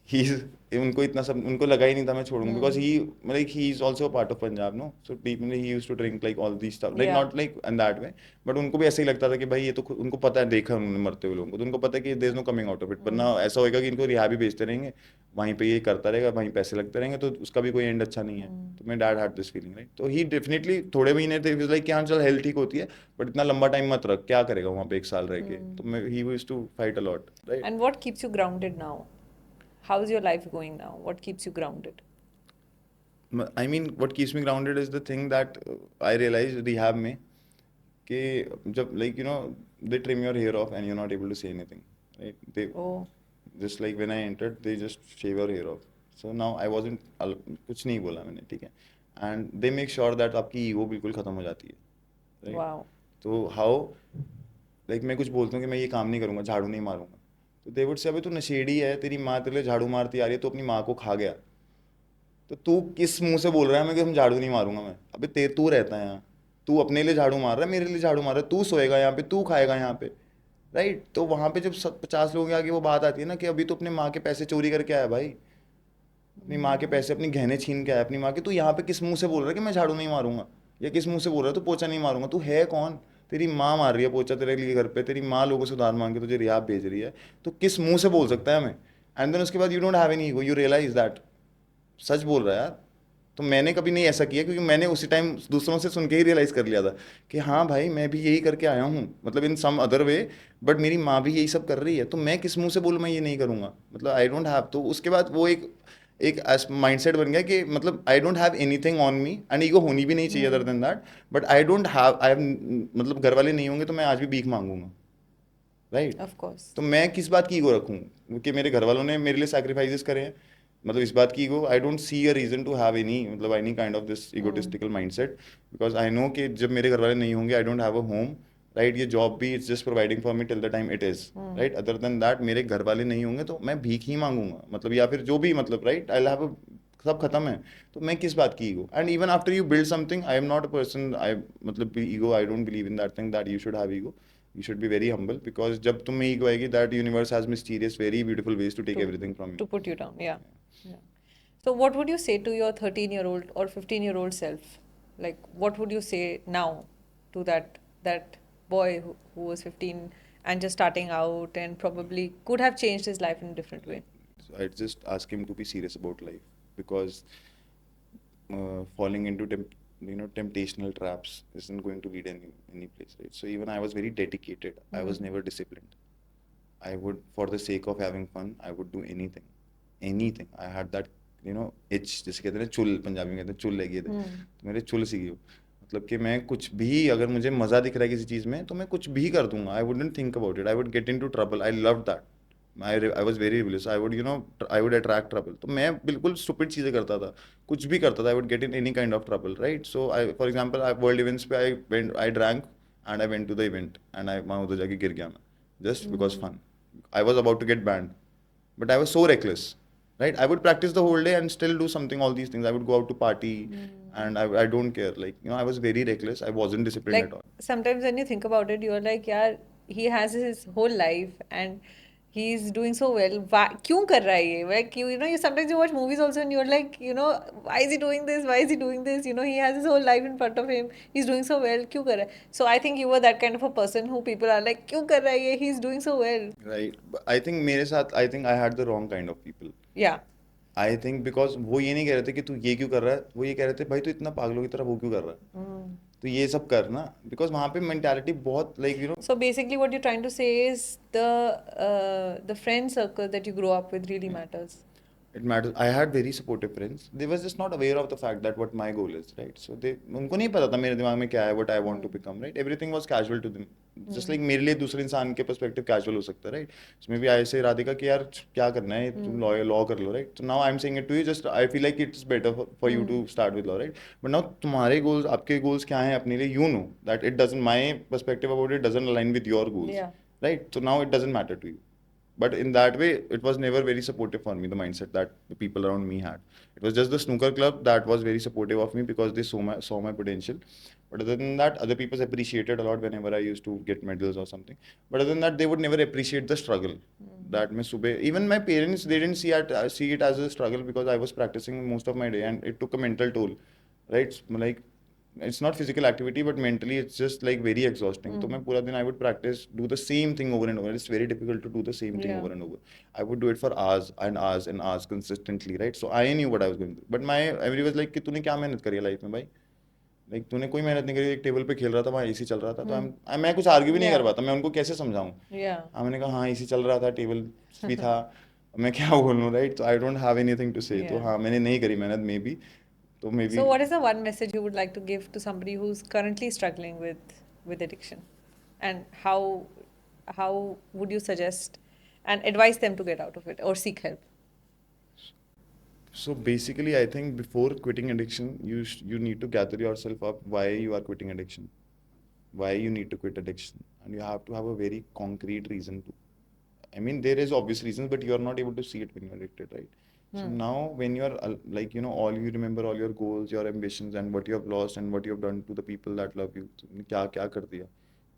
ही उनको इतना सब उनको लगा ही नहीं था मैं छोड़ूंगा, because he like he is also part of Punjab, no? So deeply he used to drink like all these stuff, like Yeah. Not like in that way, but उनको भी ऐसे ही लगता था कि भाई ये तो उनको पता है, देखा उन्होंने मरते हुए लोगों को, तो उनको पता है कि there is no coming out of it. वरना ऐसा होएगा कि इनको रिहाब ही भेजते रहेंगे, वहीं पे ये करता रहेगा, वहीं पैसे लगते रहेंगे, तो उसका भी कोई एंड अच्छा नहीं है. तो मेरे dad had this feeling, right? तो ही डेफिनेटली थोड़े महीने थे लाइक कि हाँ चल हेल्थ ठीक होती है, बट इतना लंबा टाइम मत रख, क्या करेगा वहाँ पे एक साल रह के. तो मैं he used to fight a lot, right? And what keeps you grounded now? How's your life going now? What keeps you grounded? I mean, what keeps me grounded is the thing that I realized rehab में कि जब like they trim your hair off and you're not able to say anything, right? They Oh. just like when I entered, they just shave your hair off. So now I wasn't कुछ नहीं बोला मैंने, ठीक है? And they make sure that आपकी ego बिल्कुल खत्म हो जाती है, right? Wow. तो how like मैं कुछ बोलता हूँ कि मैं ये काम नहीं करूँगा, झाड़ू नहीं मारूंगा, तो they would say अबे तू नशेड़ी है, तेरी माँ तेरे लिए झाड़ू मारती आ रही है, तो अपनी माँ को खा गया, तो तू किस मुंह से बोल रहा है मैं कि हम झाड़ू नहीं मारूंगा मैं? अबे तू रहता है यहाँ, तू अपने लिए झाड़ू मार रहा है, मेरे लिए झाड़ू मार रहा है, तू सोएगा यहाँ पे, तू खाएगा यहाँ पे, राइट? तो वहाँ पे जब 50 लोगों के आगे वो बात आती है ना कि अभी तो अपने माँ के पैसे चोरी करके आया भाई, अपनी माँ के पैसे अपनी गहने छीन के आया अपनी माँ के, तू यहाँ पे किस मुंह से बोल रहा है कि मैं झाड़ू नहीं मारूंगा? या किस मुंह से बोल रहा है तू पोछा नहीं मारूंगा? तू है कौन? तेरी माँ मार रही है पोछा तेरे लिए घर पे, तेरी माँ लोगों से उधार मांग के तुझे रिहाब भेज रही है, तो किस मुंह से बोल सकता है हमें? एंड देन उसके बाद you don't have any ego, you realise that सच बोल रहा है यार. तो मैंने कभी नहीं ऐसा किया, क्योंकि मैंने उसी टाइम दूसरों से सुन के ही रियलाइज़ कर लिया था कि हाँ भाई मैं भी यही करके आया हूँ, मतलब इन सम अदर वे, बट मेरी माँ भी यही सब कर रही है, तो मैं किस मुंह से बोलूँ मैं ये नहीं करूँगा, मतलब आई डोंट हैव. तो उसके बाद वो एक एक माइंडसेट बन गया कि मतलब आई don't have anything on me, and ego होनी भी नहीं चाहिए other than that, but I don't have I have मतलब घर वाले नहीं होंगे तो मैं आज भी भीख मांगूंगा, राइट? Of course. तो मैं किस बात की ईगो रखूँ कि मेरे घर वालों ने मेरे लिए सैक्रिफाइसेस करे हैं, मतलब इस बात की ego. I don't see a reason to have any मतलब any kind of this egotistical mindset, because I know कि जब मेरे घर वाले नहीं होंगे I don't have a home, right? ये जॉब भी it's just providing for me till the time it is, right? Other than that मेरे घर वाले नहीं होंगे तो मैं भीख ही मांगूंगा, मतलब या फिर जो भी, मतलब राइट, आई हैव सब खत्म है, तो मैं किस बात की ego? And even after you build something, I am not a person, I मतलब ego, I don't believe in that thing that you should have ego. You should be very humble, because जब तुम में ego आएगी, that universe has mysterious very beautiful ways to take To everything from you. to put you down. Yeah. Yeah. So what would you say to your 13-year-old or 15-year-old self? Like what would you say now to that boy who was 15 and just starting out and probably could have changed his life in a different way? So I'd just ask him to be serious about life, because falling into temptational traps isn't going to lead any place, right? So even I was very dedicated, I was never disciplined. I would, for the sake of having fun, I would do anything. I had that itch, जैसे कहते हैं ना चुल, पंजाबी में कहते हैं चुल लगी है, तो मेरे चुल सी गई, मतलब कि मैं कुछ भी, अगर मुझे मज़ा दिख रहा है किसी चीज़ में तो मैं कुछ भी कर दूंगा. I wouldn't think about it, I would get into trouble. I love that. I was very rebellious. I would attract trouble. तो मैं बिल्कुल स्टूपिड चीज़ें करता था, कुछ भी करता था. I would get in any kind of trouble, right? So I, for example, world events पे I drank and I went to the event and I वहाँ उधर जाके गिर गया मैं, just because fun. I was about to get banned, but I was so reckless, right? I would practice the whole day and still do something, all these things. I would go out to party, and I don't care. Like, I was very reckless. I wasn't disciplined Like at all. sometimes when you think about it, you're like, yeah, he has his whole life and he's doing so well. क्यों कर रहा है ये? Like you sometimes you watch movies also and you're like, why is he doing this? Why is he doing this? He has his whole life in front of him. He's doing so well. क्यों कर रहा है? So I think you were that kind of a person who people are like, क्यों कर रहा है ये? He's doing so well. Right. But I think मेरे साथ I think I had the wrong kind of people. Yeah. I think because वो ये नहीं कह रहे थे कि तू ये क्यों कर रहा है, वो ये कह रहे थे भाई तू इतना पागलों की तरह वो क्यों कर रहा है, Mm. तो ये सब करना, बिकॉज वहाँ पे मेंटालिटी बहुत like So basically, what you're trying to say is the friend circle that you grow up with really matters. it matters. I had very supportive friends. They was just not aware of the fact that what my goal is, right? So they उनको नहीं पता था मेरे दिमाग में क्या है, what I want to become, right? Everything was casual to them. Just like मेरे लिए दूसरे इंसान के perspective casual हो सकता है, right? So maybe I say Radhika कि यार क्या करना है, तुम law कर लो, right? So now I'm saying it to you. Just I feel like it's better for you to start with law, right? But now तुम्हारे goals, आपके goals क्या हैं अपने लिए? You know that it doesn't. My perspective about it doesn't align with your goals, Yeah. right? So now it doesn't matter to you. But in that way, it was never very supportive for me, the mindset that the people around me had. It was just the snooker club that was very supportive of me because they saw my potential. But other than that, other people appreciated a lot whenever I used to get medals or something. But other than that, they would never appreciate the struggle. That मैं सुबह, even my parents, they didn't see it as a struggle because I was practicing most of my day and it took a mental toll, right? Like it's not physical activity but mentally it's just like very exhausting. तो मैं पूरा दिन I would practice, do the same thing over and over. It's very difficult to do the same thing Yeah. over and over. I would do it for hours and hours and hours consistently, right? So I knew what I was going through. But my everybody was like कि तूने क्या मेहनत करी है life में भाई, like तूने कोई मेहनत नहीं करी, एक टेबल पे खेल रहा था वहाँ एसी चल रहा था, तो मैं कुछ आर्ग्यू भी नहीं कर पाता, मैं उनको कैसे समझाऊं. Yeah. मैंने कहा हाँ एसी चल रहा था, टेबल भी था, मैं क्या बोलूँ, राइट? तो I don't have anything to say. तो Yeah. हाँ मैंने नहीं करी मेहनत मे बी, तो may be. So what is the one message you would like to give to somebody who's currently struggling with addiction, and how would you suggest and advise them to get out of it or seek help? So basically, I think before quitting addiction, you need to gather yourself up why you are quitting addiction, why you need to quit addiction, and you have to have a very concrete reason to. I mean, there is obvious reasons, but you are not able to see it when you're addicted, right? So now, when you're like all you remember all your goals, your ambitions, and what you have lost and what you have done to the people that love you, तुमने क्या क्या कर दिया,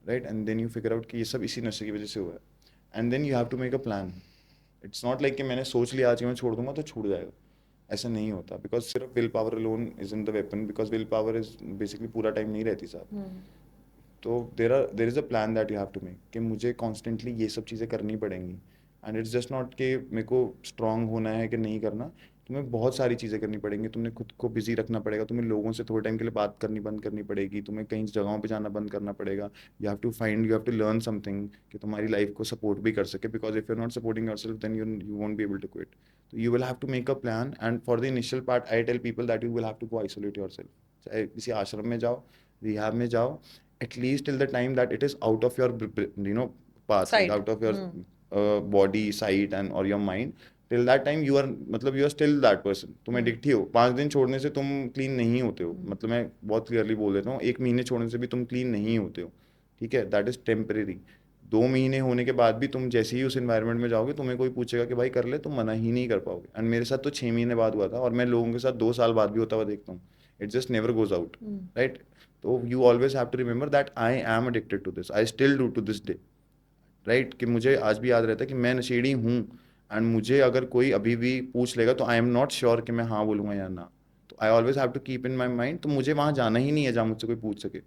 right? And then you figure out कि ये सब इसी नशे की वजह से हुआ है, and then you have to make a plan. It's not like कि मैंने सोच लिया आज कि मैं छोड़ दूंगा तो छूट जाएगा, ऐसा नहीं होता. बिकॉज सिर्फ will power alone is in the weapon, because will power is basically पूरा टाइम नहीं रहती साथ. तो there is a plan that you have to make कि मुझे कॉन्स्टेंटली ये सब चीज़ें करनी पड़ेंगी. एंड इट्स जस्ट नॉट कि मेरे को स्ट्रांग होना है कि नहीं करना, तुम्हें बहुत सारी चीज़ें करनी पड़ेंगी. तुमने खुद को बिजी रखना पड़ेगा, तुम्हें लोगों से थोड़े टाइम के लिए बात करनी बंद करनी पड़ेगी, तुम्हें कई जगहों पे जाना बंद करना पड़ेगा. You have to learn something कि तुम्हारी लाइफ को सपोर्ट भी कर सके, because if you are not supporting yourself then you won't be able to quit. So you will have to make a plan, and for the initial part, I tell people that you will have to go isolate yourself. चाहे किसी आश्रम में जाओ, rehab में जाओ, at least till the time that it is out of your path, Sight. out of your body, sight, and or your mind. Till that time you are still that person. तुम addict ही हो. 5 दिन छोड़ने से तुम clean नहीं होते हो. मतलब मैं बहुत क्लियरली बोल देता हूँ, 1 महीने छोड़ने से भी तुम क्लीन नहीं होते हो, ठीक है? That is temporary. 2 महीने होने के बाद भी तुम जैसे ही उस एनवायरनमेंट में जाओगे, तुम्हें कोई पूछेगा कि भाई कर ले, तुम मना ही नहीं कर पाओगे. एंड मेरे साथ तो 6 महीने बाद हुआ था, और मैं लोगों के साथ 2 साल बाद भी होता हुआ देखता हूँ. It just never goes out, right? तो you always have to remember that I am addicted to this, I still do to this day, right? कि मुझे आज भी याद रहता है कि मैं नशेड़ी हूँ. एंड मुझे अगर कोई अभी भी पूछ लेगा तो आई एम नॉट श्योर कि मैं हाँ बोलूँगा या ना. तो I always have to keep in my mind, तो मुझे वहाँ जाना ही नहीं है जहाँ मुझसे कोई पूछ सके,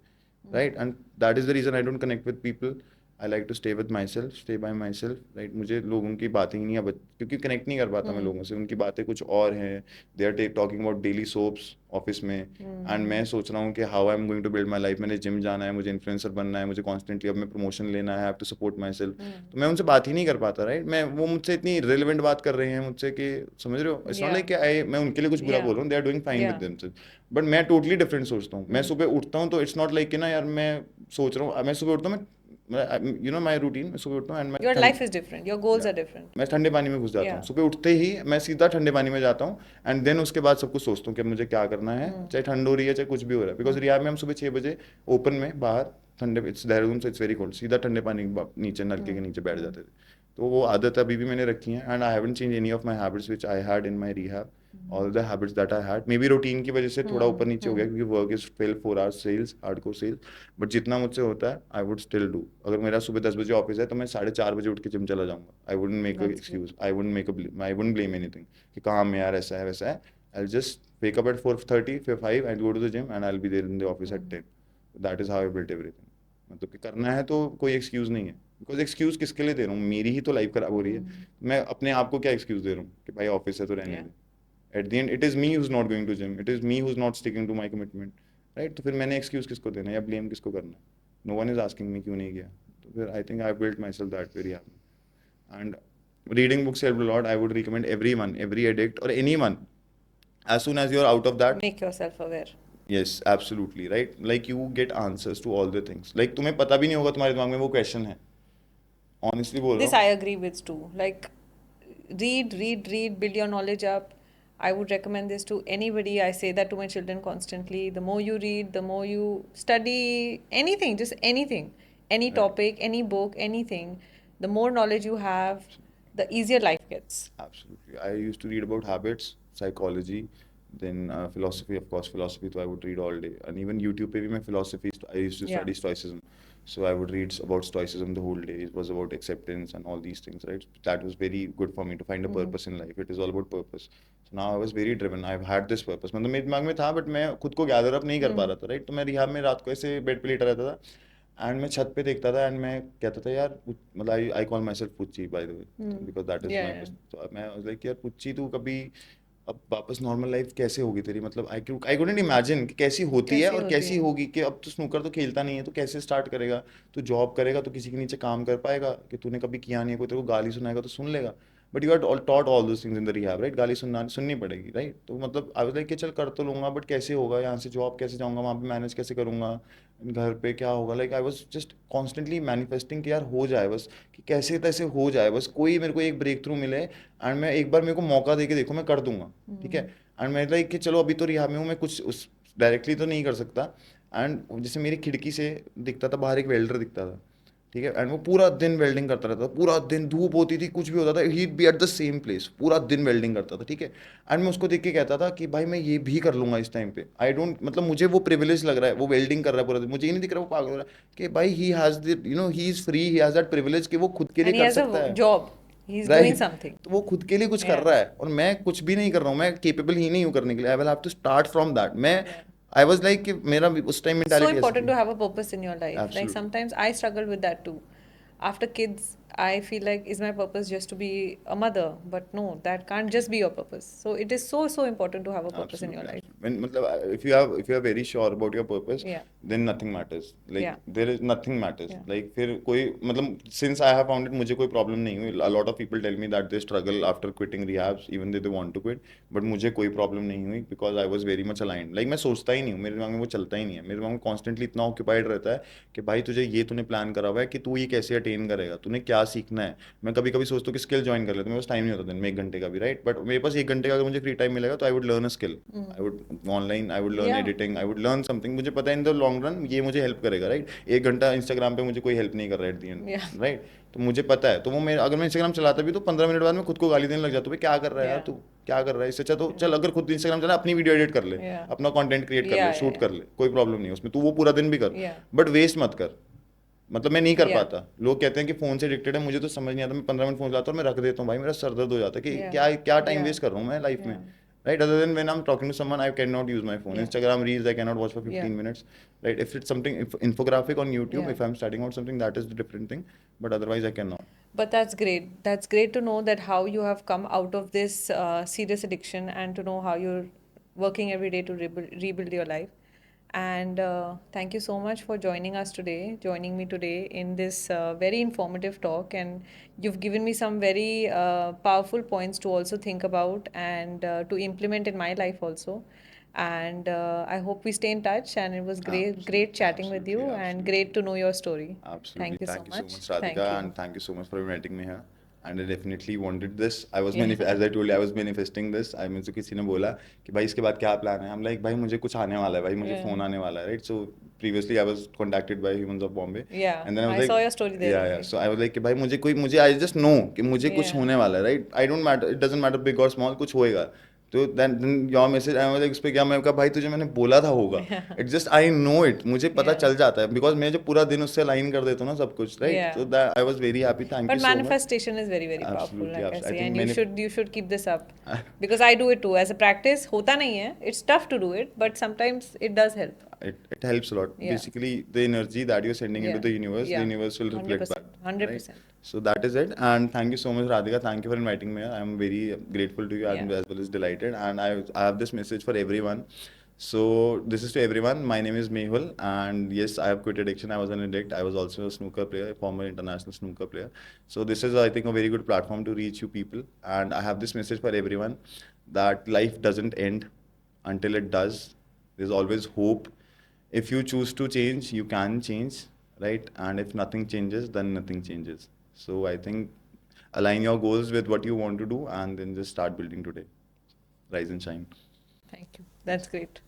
right? And that is the reason I don't connect with people. I like to stay with myself, stay by myself, right? मुझे लोगों की बातें ही नहीं, अब क्योंकि कनेक्ट नहीं कर पाता मैं लोगों से. उनकी बातें कुछ और हैं, they are talking about daily soaps office में, एंड मैं सोच रहा हूँ कि how I am going to build my life. मैंने जिम जाना है, मुझे इन्फ्लुएंसर बनना है, मुझे कॉन्स्टेंटली अब मैं प्रमोशन लेना है, I have to support myself. तो मैं उनसे बात ही नहीं कर पाता, राइट? वो मुझसे इतनी रिलेवेंट बात कर रहे हैं मुझसे कि, समझ रहे हो? इट्स नॉट लाइक मैं उनके लिए कुछ बुरा बोल रहा हूँ, they are doing fine with themselves. But मैं टोटली डिफरेंट सोचता हूँ. मैं सुबह उठता हूँ तो इट्स नॉट लाइक कि ना यार मैं सोच रहा हूँ, मैं सुबह उठता हूँ, माई रूटीन, मैं सुबह उठता हूँ and Your life is different. Your goals are different. मैं ठंडे पानी में घुस जाता हूँ. Yeah. सुबह उठते ही मैं सीधा ठंडे पानी में जाता हूँ, एंड देन उसके बाद सब कुछ सोचता हूँ कि मुझे क्या करना है, चाहे ठंड हो रही है चाहे कुछ भी हो रहा है. बिकॉज रियाद में हम सुबह 6 बजे ओपन में बाहर ठंडे, इट्स देहरादून से इट्स वेरी कोल्ड, सीधा ठंडे पानी नीचे नलके के नीचे बैठ जाते थे. तो वो आदत अभी भी मैंने रखी है, and I haven't change any of my habits which I had in my rehab. all the habits that I had, maybe routine की वजह से थोड़ा ऊपर नीचे हो गया, Hmm. क्योंकि work is 12 4 hours sales, hardcore sales, but जितना मुझसे होता है I would still do. अगर मेरा सुबह 10 बजे ऑफिस है तो मैं 4:30 बजे उठ के जिम चला जाऊंगा. I wouldn't make a That's great. excuse, I wouldn't blame anything कि काम में यार ऐसा है वैसा है. I'll just wake up at 4:30 5, I'll go to the gym and I'll be there in the office at 10. That is how I built everything. मतलब कि करना है तो कोई एक्सक्यूज नहीं है, बिकॉज एक्सक्यूज किसके लिए दे रहा हूँ, मेरी ही तो लाइफ खराब हो रही है. मैं अपने आप को क्या एक्सक्यूज दे रहा हूँ कि भाई ऑफिस है तो रहने Yeah. दे. At the end it is me who's not going to gym, it is me who's not sticking to my commitment, right. तो फिर मैंने एक्सक्यूज किसको देना है या ब्लेम किसको करना है. No one is asking me क्यों नहीं किया. तो फिर I think I built myself that very happy. And reading books helped a lot. I would recommend everyone, every addict or anyone, as soon as you're out of that. Make yourself aware. Yes, absolutely, right. Like you get answers to all the things. Like तुम्हें पता भी नहीं होगा तुम्हारे दिमाग में वो question है. Honestly बोल रहा This हूँ. I agree with too. Like, read, build your knowledge up. I would recommend this to anybody. I say that to my children constantly. The more you read, the more you study anything, just anything, any Right. topic, any book, anything, the more knowledge you have, the easier life gets. Absolutely. I used to read about habits, psychology, then philosophy, of course, philosophy, so I would read all day. And even YouTube पे भी मैं philosophy, I used to Yeah. study stoicism. So I would read about stoicism the whole day. It was about acceptance and all these things, right? That was very good for me to find a purpose in life. It is all about purpose. So now I was very driven. I've had this purpose. मतलब मेरे दिमाग में था, but मैं खुद को gather up नहीं कर पा रहा था, right? तो मैं रिहाब में रात को ऐसे बेड पे लेटा रहता था एंड मैं छत पे देखता था एंड मैं कहता था यार मतलब I call my self पुच्ची by the way, because that is Yeah, my. yeah. तो मैं वाज लाइक यार पुच्ची तू कभी अब वापस नॉर्मल लाइफ कैसे होगी तेरी, मतलब आई कुडंट इमेजिन कि कैसी होती है कैसी और होती कैसी है? होगी. कि अब तो स्नूकर तो खेलता नहीं है तो कैसे स्टार्ट करेगा, तो जॉब करेगा तो किसी के नीचे काम कर पाएगा, कि तूने कभी किया नहीं है, कोई तेरे को गाली सुनाएगा तो सुन लेगा. But you are taught all those things in the rehab, right. गाली सुननी पड़ेगी, राइट. तो मतलब आई वाज लाइक कि चल कर तो लूंगा, बट कैसे होगा, यहाँ से जॉब कैसे जाऊंगा, वहाँ पे मैनेज कैसे करूंगा, घर पे क्या होगा. Like I was just constantly manifesting कि यार हो जाए बस, कि कैसे तैसे हो जाए बस, कोई मेरे को एक ब्रेक थ्रू मिले एंड मैं एक बार, मेरे को मौका दे के देखो मैं कर दूंगा, ठीक है. एंड मैं लाइक कि चलो अभी तो रिहाब में हूँ, मैं कुछ उस डायरेक्टली तो नहीं कर सकता. एंड जैसे मेरी खिड़की से दिखता था बाहर एक वेल्डर दिखता था, ठीक है. एंड वो पूरा दिन वेल्डिंग करता रहता था, पूरा दिन धूप होती थी कुछ भी होता था, he be at the same place पूरा दिन वेल्डिंग करता था, ठीक है. एंड मैं उसको देख के कहता था कि भाई मैं ये भी कर लूंगा इस टाइम पे. आई डोंट, मतलब मुझे वो प्रिविलेज लग रहा है, वो वेल्डिंग कर रहा है पूरा दिन, मुझे ये नहीं दिख रहा वो पागल हो रहा है, कि भाई he has the he is free, he has that privilege कि वो खुद के लिए And he कर has सकता a है, job. He's doing right. something. तो वो खुद के लिए कुछ कर Yeah. रहा है और मैं कुछ भी नहीं कर रहा हूँ, मैं केपेबल ही नहीं हूँ करने के लिए. I will have to start from that. मैं Yeah. आई वाज लाइक कि मेरा भी उस टाइम So मेंटालिटी ऐसी important थी. to have a purpose in your life. Like absolutely. sometimes I struggle with that too. After kids, I feel like is my purpose just to be a mother? But no, that can't just be your purpose. So it is so important to have a purpose in your Absolutely, life. absolutely. When मतलब if you are very sure about your purpose, Yeah. then nothing matters. Like Yeah. there is nothing matters. Yeah. Like फिर कोई मतलब since I have found it मुझे कोई problem नहीं हुई. A lot of people tell me that they struggle after quitting rehabs, even though they want to quit. But मुझे कोई problem नहीं हुई because I was very much aligned. Like मैं सोचता ही नहीं हूँ, मेरे दिमाग में वो चलता ही नहीं है. मेरे दिमाग में constantly इतना occupied रहता है कि भाई तुझे ये तूने प्लान करा हुआ है कि तू ये कैसे अटेन करेगा, तूने क्या सीखना है. मैं कभी कभी सोचता हूँ कि स्किल ज्वाइन कर लेता हूँ, मेरे पास टाइम नहीं होता दिन में 1 घंटे का भी, राइट. बट मेरे पास 1 घंटे का अगर मुझे फ्री टाइम मिलेगा तो I would learn a skill, I would online, I would learn Yeah. Editing, I would learn something. मुझे पता है इन द लॉन्ग रन ये मुझे हेल्प करेगा, राइट. 1 घंटा इंस्टाग्राम पे मुझे कोई हेल्प नहीं कर रहा है eight the and, Yeah. Right. तो मुझे पता है, तो वो मैं अगर मैं इंस्टाग्राम चलाता भी तो 15 मिनट बाद मैं खुद को गाली देने लग जाता हूँ, क्या कर रहा है यार Yeah. तू, क्या कर रहा है. इससे अच्छा तो चल अगर खुद इंस्टाग्राम चला अपनी वीडियो एडिट कर ले, Yeah. अपना कंटेंट क्रिएट कर ले, Yeah, yeah, शूट yeah. कर ले, कोई प्रॉब्लम नहीं है उसमें, तू वो पूरा दिन भी कर, Yeah. बट वेस्ट मत कर. मतलब मैं नहीं कर Yeah. पाता. लोग कहते हैं कि फोन से एडिक्टेड है, मुझे तो समझ नहीं आता. मैं 15 मिनट फोन चलाता हूँ और मैं रख देता हूँ, भाई मेरा सर दर्द हो जाता है कि Yeah. क्या क्या टाइम Yeah. वेस्ट कर रहा हूँ मैं लाइफ में, Yeah. right. Other than when I'm talking to someone I cannot use my phone. Yeah. Instagram reels I cannot watch for 15 Yeah. minutes, right. If it's something infographic on YouTube, Yeah. if I'm studying out something, that is the different thing, but otherwise I cannot. But that's great. That's great to know that how you have come out of this serious addiction and to know how you're working every day to rebuild your life. And thank you so much for joining me today in this very informative talk. And you've given me some very powerful points to also think about and to implement in my life also. And I hope we stay in touch. And it was great chatting with you and great to know your story. Absolutely. Thank you so Thank you so much. much, Radhika, Thank you. and thank you so much for inviting me here. And I definitely wanted this. I was Yeah. as I told you, I was manifesting this. I मुझे किसी ने बोला कि भाई इसके बाद क्या plan है. I'm like भाई मुझे कुछ आने वाला है, भाई मुझे Yeah. फोन आने वाला है, right. So previously I was contacted by Humans of Bombay. Yeah, And then I was I like, saw your story there yeah, only. so I was like कि भाई मुझे I just know कि मुझे कुछ Yeah. होने वाला है, right. I don't matter, it doesn't matter big or small, कुछ होएगा. तो then your message I was like उस पे क्या मैं कहा भाई तुझे मैंने बोला था होगा. It's just I know it. मुझे पता Yeah. चल जाता है because मैं जब पूरा दिन उससे अलाइन कर देता हूँ ना सब कुछ, right? Yeah. So that I was very happy. Thank But you so much. manifestation is very, very powerful, Absolutely, like I absolutely. I say, think and मैंने you should keep this up because I do it too as a practice. होता नहीं है. It's tough to do it, but sometimes it does help. it helps a lot. Yeah. Basically, the energy that you're sending into Yeah. the universe Yeah. will reflect back. 100%. 100%. Right? So that is it. And thank you so much, Radhika. Thank you for inviting me. I'm very grateful to you and Yeah. as well as delighted. And I have this message for everyone. So this is to everyone. My name is Mehul, and yes, I have quit addiction. I was an addict. I was also a snooker player, a former international snooker player. So this is, I think, a very good platform to reach you people. And I have this message for everyone that life doesn't end until it does. There's always hope. If you choose to change, you can change, right? And if nothing changes, then nothing changes. So I think align your goals with what you want to do and then just start building today. Rise and shine. Thank you. That's great.